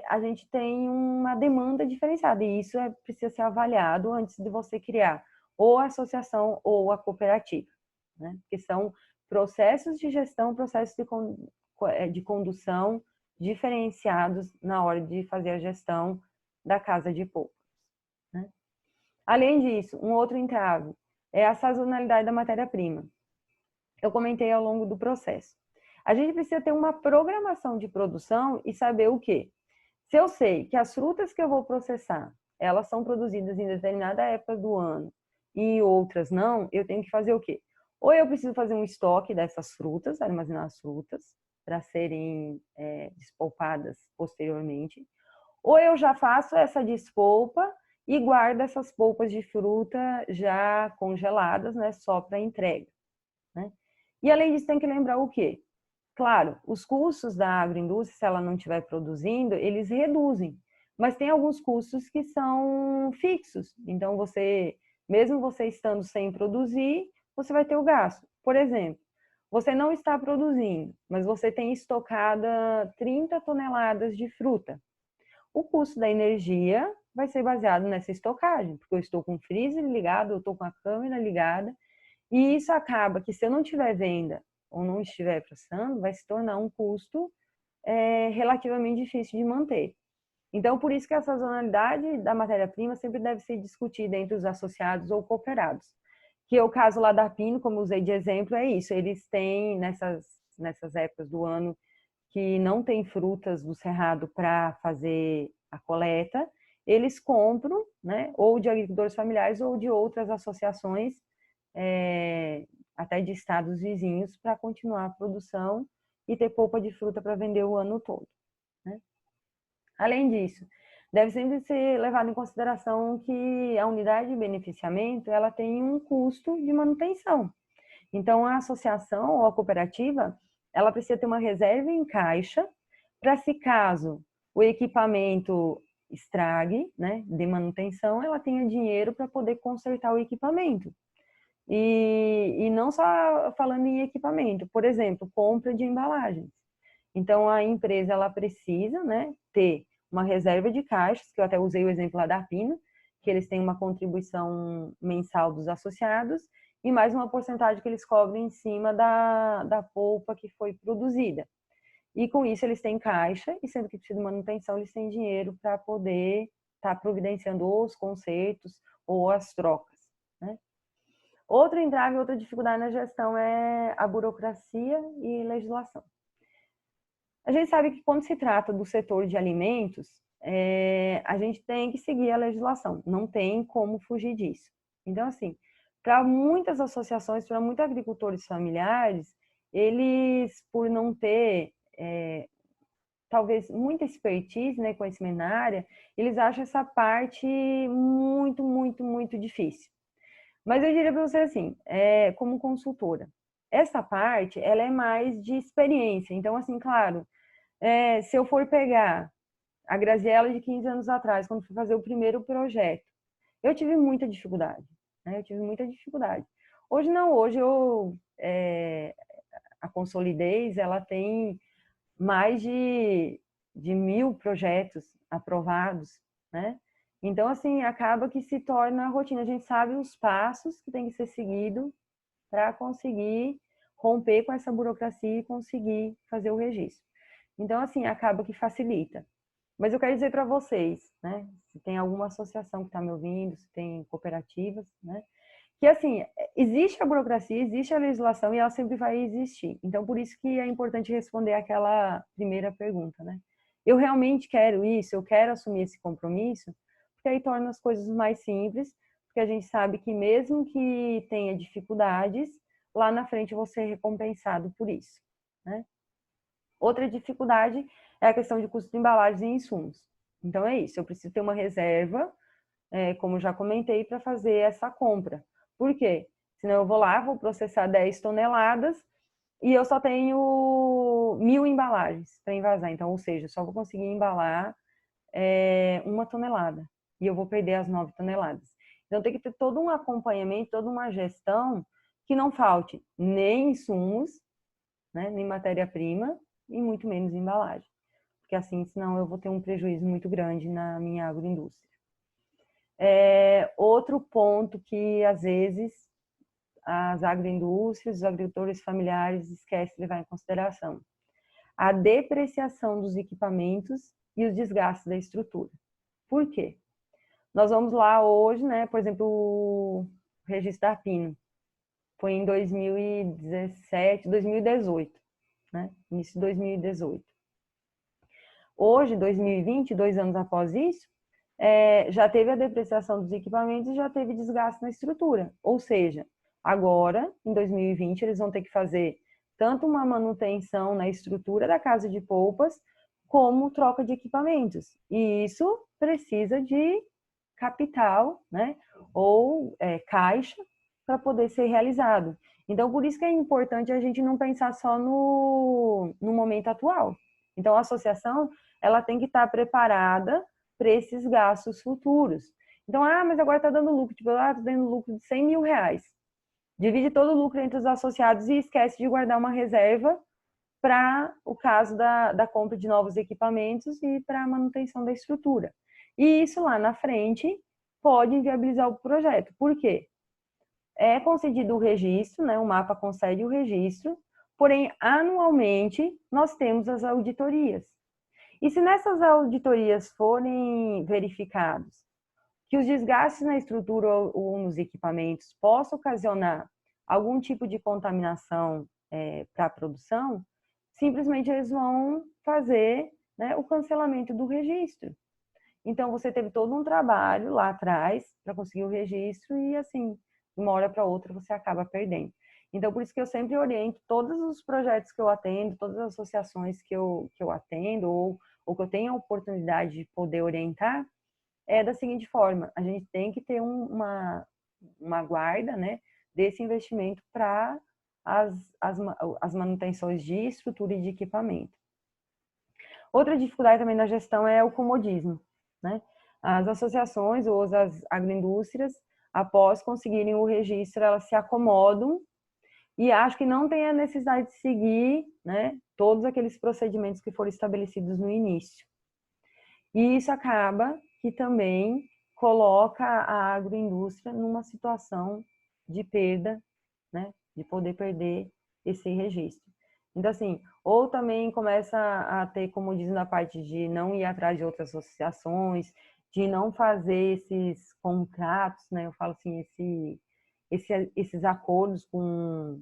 a gente tem uma demanda diferenciada, e isso precisa ser avaliado antes de você criar ou a associação ou a cooperativa, né? Porque são processos de gestão, processos de condução diferenciados na hora de fazer a gestão da casa de poucos, né? Além disso, um outro entrave é a sazonalidade da matéria-prima. Eu comentei ao longo do processo. A gente precisa ter uma programação de produção e saber o quê? Se eu sei que as frutas que eu vou processar, elas são produzidas em determinada época do ano e outras não, eu tenho que fazer o quê? Ou eu preciso fazer um estoque dessas frutas, armazenar as frutas, para serem despolpadas posteriormente, ou eu já faço essa despolpa e guardo essas polpas de fruta já congeladas, né, só para entrega, né? E além disso, tem que lembrar o quê? Claro, os custos da agroindústria, se ela não estiver produzindo, eles reduzem. Mas tem alguns custos que são fixos. Então, mesmo você estando sem produzir, você vai ter o gasto. Por exemplo, você não está produzindo, mas você tem estocada 30 toneladas de fruta. O custo da energia vai ser baseado nessa estocagem, porque eu estou com o freezer ligado, eu estou com a câmera ligada, e isso acaba que, se eu não tiver venda ou não estiver processando, vai se tornar um custo relativamente difícil de manter. Então, por isso que a sazonalidade da matéria-prima sempre deve ser discutida entre os associados ou cooperados. Que é o caso lá da Pino, como usei de exemplo, é isso. Eles têm, nessas épocas do ano que não tem frutas do cerrado para fazer a coleta, eles compram, né, ou de agricultores familiares ou de outras associações, até de estados vizinhos, para continuar a produção e ter polpa de fruta para vender o ano todo, né? Além disso, deve sempre ser levado em consideração que a unidade de beneficiamento, ela tem um custo de manutenção. Então, a associação ou a cooperativa, ela precisa ter uma reserva em caixa para, se caso o equipamento estrague, né, de manutenção, ela tenha dinheiro para poder consertar o equipamento. E não só falando em equipamento, por exemplo, compra de embalagens. Então, a empresa, ela precisa, né, ter uma reserva de caixas, que eu até usei o exemplo lá da Pino, que eles têm uma contribuição mensal dos associados, e mais uma porcentagem que eles cobrem em cima da polpa que foi produzida. E com isso eles têm caixa, e sempre que precisa de manutenção, eles têm dinheiro para poder estar providenciando os consertos ou as trocas, né? Outro entrave, outra dificuldade na gestão é a burocracia e legislação. A gente sabe que, quando se trata do setor de alimentos, a gente tem que seguir a legislação, não tem como fugir disso. Então, assim, para muitas associações, para muitos agricultores familiares, eles, por não ter, talvez, muita expertise, né, conhecimento na área, eles acham essa parte muito, muito, muito difícil. Mas eu diria para você assim, como consultora, essa parte, ela é mais de experiência. Então, assim, claro, se eu for pegar a Graziella de 15 anos atrás, quando fui fazer o primeiro projeto, eu tive muita dificuldade, né? Eu tive muita dificuldade. Hoje não, hoje a Consolidez, ela tem mais de 1000 projetos aprovados, né? Então, assim, acaba que se torna a rotina. A gente sabe os passos que tem que ser seguido para conseguir romper com essa burocracia e conseguir fazer o registro. Então, assim, acaba que facilita. Mas eu quero dizer para vocês, né, se tem alguma associação que está me ouvindo, se tem cooperativas, né, que, assim, existe a burocracia, existe a legislação e ela sempre vai existir. Então, por isso que é importante responder aquela primeira pergunta, né? Eu realmente quero isso, eu quero assumir esse compromisso, porque aí torna as coisas mais simples, porque a gente sabe que, mesmo que tenha dificuldades, lá na frente eu vou ser recompensado por isso, né? Outra dificuldade é a questão de custo de embalagens e insumos. Então, é isso, eu preciso ter uma reserva como eu já comentei, para fazer essa compra. Por quê? Senão eu vou lá, vou processar 10 toneladas e eu só tenho 1.000 embalagens para envasar. Então, ou seja, eu só vou conseguir embalar 1 tonelada e eu vou perder as 9 toneladas. Então, tem que ter todo um acompanhamento, toda uma gestão que não falte nem insumos, né, nem matéria-prima e muito menos embalagem. Porque assim, senão eu vou ter um prejuízo muito grande na minha agroindústria. Outro ponto que, às vezes, as agroindústrias, os agricultores familiares esquecem de levar em consideração: a depreciação dos equipamentos e os desgastes da estrutura. Por quê? Nós vamos lá hoje, né, por exemplo, o registro da Arpino foi em 2017, 2018, né, início de 2018. Hoje, 2020, 2 anos após isso, já teve a depreciação dos equipamentos e já teve desgaste na estrutura. Ou seja, agora, em 2020, eles vão ter que fazer tanto uma manutenção na estrutura da casa de polpas, como troca de equipamentos. E isso precisa de capital, né? Ou caixa, para poder ser realizado. Então, por isso que é importante a gente não pensar só no momento atual. Então, a associação, ela tem que estar preparada para esses gastos futuros. Então, mas agora está dando lucro, tipo, está dando lucro de 100 mil reais. Divide todo o lucro entre os associados e esquece de guardar uma reserva para o caso da compra de novos equipamentos e para a manutenção da estrutura. E isso lá na frente pode inviabilizar o projeto. Por quê? É concedido o registro, né? O mapa concede o registro, porém, anualmente, nós temos as auditorias. E se nessas auditorias forem verificados que os desgastes na estrutura ou nos equipamentos possam ocasionar algum tipo de contaminação para a produção, simplesmente eles vão fazer, né, o cancelamento do registro. Então, você teve todo um trabalho lá atrás para conseguir o registro e, assim, de uma hora para outra, você acaba perdendo. Então, por isso que eu sempre oriento todos os projetos que eu atendo, todas as associações que eu atendo, ou que eu tenho a oportunidade de poder orientar, da seguinte forma: a gente tem que ter uma guarda, né, desse investimento para as manutenções de estrutura e de equipamento. Outra dificuldade também na gestão é o comodismo, né? As associações ou as agroindústrias, após conseguirem o registro, elas se acomodam e acham que não tem a necessidade de seguir, né, todos aqueles procedimentos que foram estabelecidos no início. E isso acaba que também coloca a agroindústria numa situação de perda, né, de poder perder esse registro. Então, assim, ou também começa a ter, como diz na parte de não ir atrás de outras associações, de não fazer esses contratos, né, eu falo assim, esses acordos com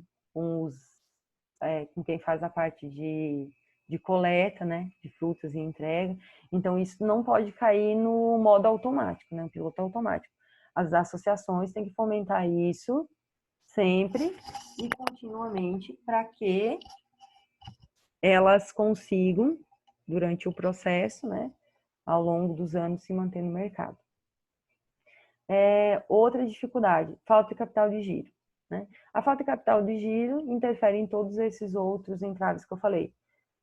quem faz a parte de coleta, né, de frutas e entrega. Então, isso não pode cair no modo automático, né, no piloto automático. As associações têm que fomentar isso sempre e continuamente para que elas consigam, durante o processo, né, ao longo dos anos, se manter no mercado. Outra dificuldade, falta de capital de giro, né? A falta de capital de giro interfere em todos esses outros entraves que eu falei.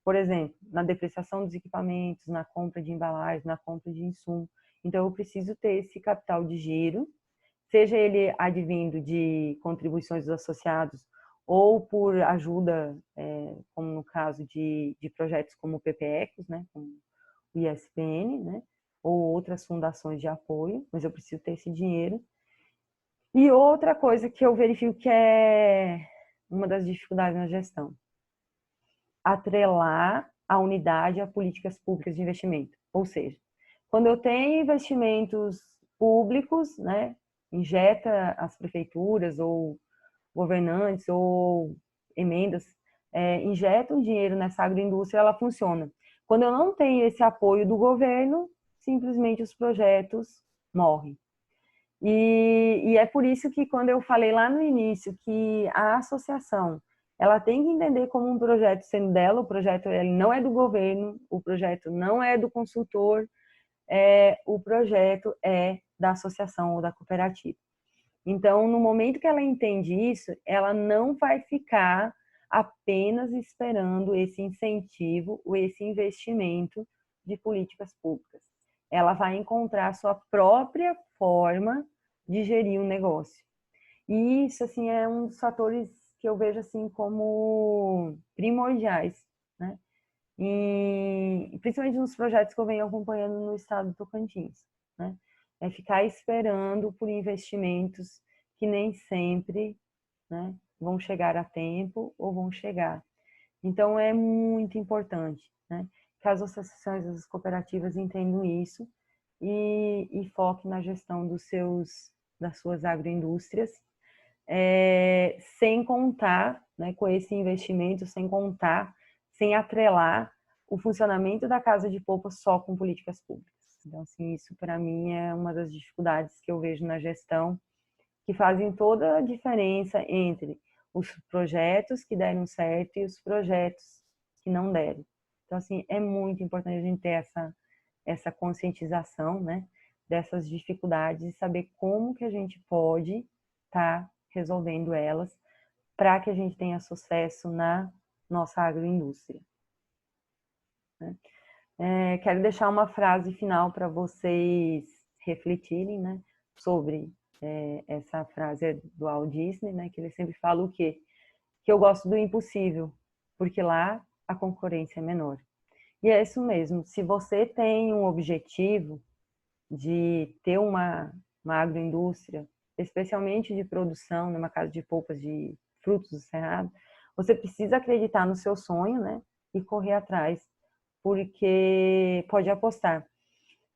Por exemplo, na depreciação dos equipamentos, na compra de embalagem, na compra de insumo. Então, eu preciso ter esse capital de giro, seja ele advindo de contribuições dos associados ou por ajuda, como no caso de projetos como o PPECOS, né, como o ISPN, né, ou outras fundações de apoio, mas eu preciso ter esse dinheiro. E outra coisa que eu verifico que é uma das dificuldades na gestão: atrelar a unidade a políticas públicas de investimento. Ou seja, quando eu tenho investimentos públicos, né, injeta as prefeituras ou governantes ou emendas, injetam dinheiro nessa agroindústria, ela funciona. Quando eu não tenho esse apoio do governo, simplesmente os projetos morrem. E é por isso que quando eu falei lá no início que a associação ela tem que entender como um projeto sendo dela, o projeto ele não é do governo, o projeto não é do consultor, o projeto é da associação ou da cooperativa. Então, no momento que ela entende isso, ela não vai ficar apenas esperando esse incentivo ou esse investimento de políticas públicas. Ela vai encontrar a sua própria forma de gerir o negócio. E isso, assim, é um dos fatores que eu vejo, assim, como primordiais, né? E principalmente nos projetos que eu venho acompanhando no estado do Tocantins, né? É ficar esperando por investimentos que nem sempre, né, vão chegar a tempo ou vão chegar. Então, é muito importante, né, que as associações, as cooperativas entendam isso e foquem na gestão das suas agroindústrias, sem contar, né, com esse investimento, sem atrelar o funcionamento da casa de poupa só com políticas públicas. Então, assim, isso para mim é uma das dificuldades que eu vejo na gestão, que fazem toda a diferença entre os projetos que deram certo e os projetos que não deram. Então, assim, é muito importante a gente ter essa conscientização, né, dessas dificuldades e saber como que a gente pode estar resolvendo elas para que a gente tenha sucesso na nossa agroindústria. Quero deixar uma frase final para vocês refletirem, né, sobre essa frase do Walt Disney, né, que ele sempre fala o quê? Que eu gosto do impossível, porque lá a concorrência é menor. E é isso mesmo, se você tem um objetivo de ter uma agroindústria, especialmente de produção, numa casa de polpas de frutos do cerrado, você precisa acreditar no seu sonho, né, e correr atrás, porque pode apostar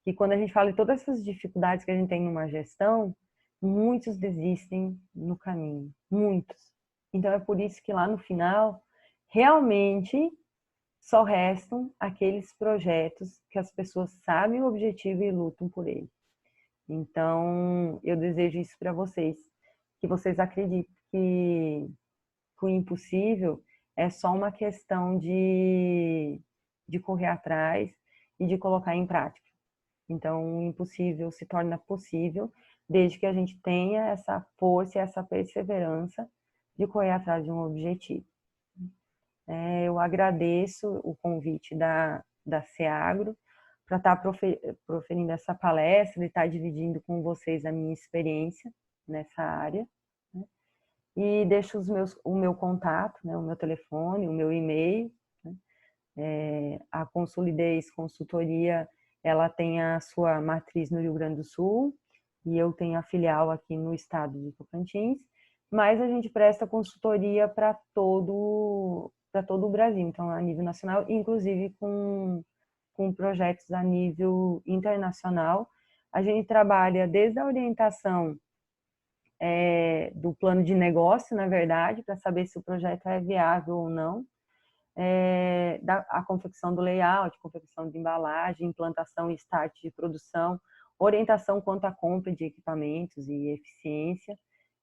que quando a gente fala de todas essas dificuldades que a gente tem numa gestão, muitos desistem no caminho, muitos. Então é por isso que lá no final, realmente só restam aqueles projetos que as pessoas sabem o objetivo e lutam por ele. Então, eu desejo isso para vocês, que vocês acreditem que o impossível é só uma questão de correr atrás e de colocar em prática. Então, o impossível se torna possível desde que a gente tenha essa força e essa perseverança de correr atrás de um objetivo. Eu agradeço o convite da Seagro para estar proferindo essa palestra e estar dividindo com vocês a minha experiência nessa área. Né? E deixo o meu contato, né, o meu telefone, o meu e-mail. Né? A Consolidez Consultoria, ela tem a sua matriz no Rio Grande do Sul e eu tenho a filial aqui no estado de Tocantins, mas a gente presta consultoria para todo o Brasil, então a nível nacional, inclusive com projetos a nível internacional. A gente trabalha desde a orientação do plano de negócio, na verdade, para saber se o projeto é viável ou não, a confecção do layout, confecção de embalagem, implantação e start de produção, orientação quanto à compra de equipamentos e eficiência,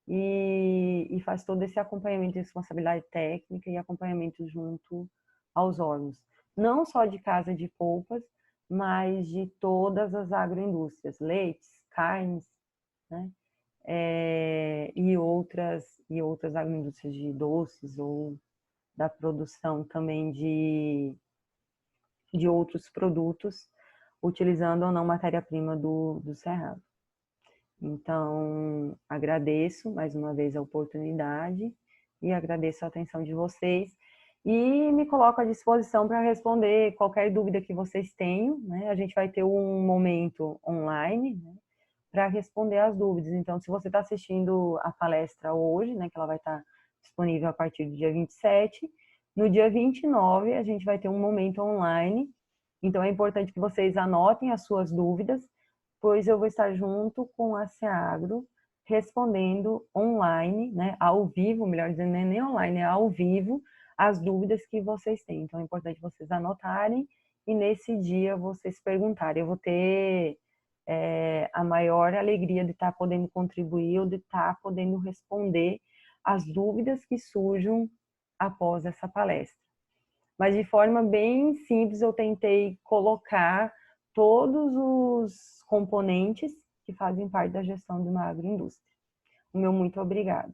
e faz todo esse acompanhamento de responsabilidade técnica e acompanhamento junto aos órgãos, não só de casa de polpas, mas de todas as agroindústrias, leites, carnes, né? E outras agroindústrias de doces ou da produção também de outros produtos, utilizando ou não matéria-prima do cerrado. Então, agradeço mais uma vez a oportunidade e agradeço a atenção de vocês e me coloco à disposição para responder qualquer dúvida que vocês tenham, né? A gente vai ter um momento online, né, para responder as dúvidas. Então, se você está assistindo a palestra hoje, né, que ela vai estar disponível a partir do dia 27, no dia 29 a gente vai ter um momento online. Então, é importante que vocês anotem as suas dúvidas, pois eu vou estar junto com a Seagro respondendo online, né, ao vivo, melhor dizendo, não é nem online, é ao vivo, as dúvidas que vocês têm. Então, é importante vocês anotarem e nesse dia vocês perguntarem. Eu vou ter a maior alegria de estar podendo contribuir ou de estar podendo responder as dúvidas que surjam após essa palestra. Mas de forma bem simples eu tentei colocar todos os componentes que fazem parte da gestão de uma agroindústria. O meu muito obrigado.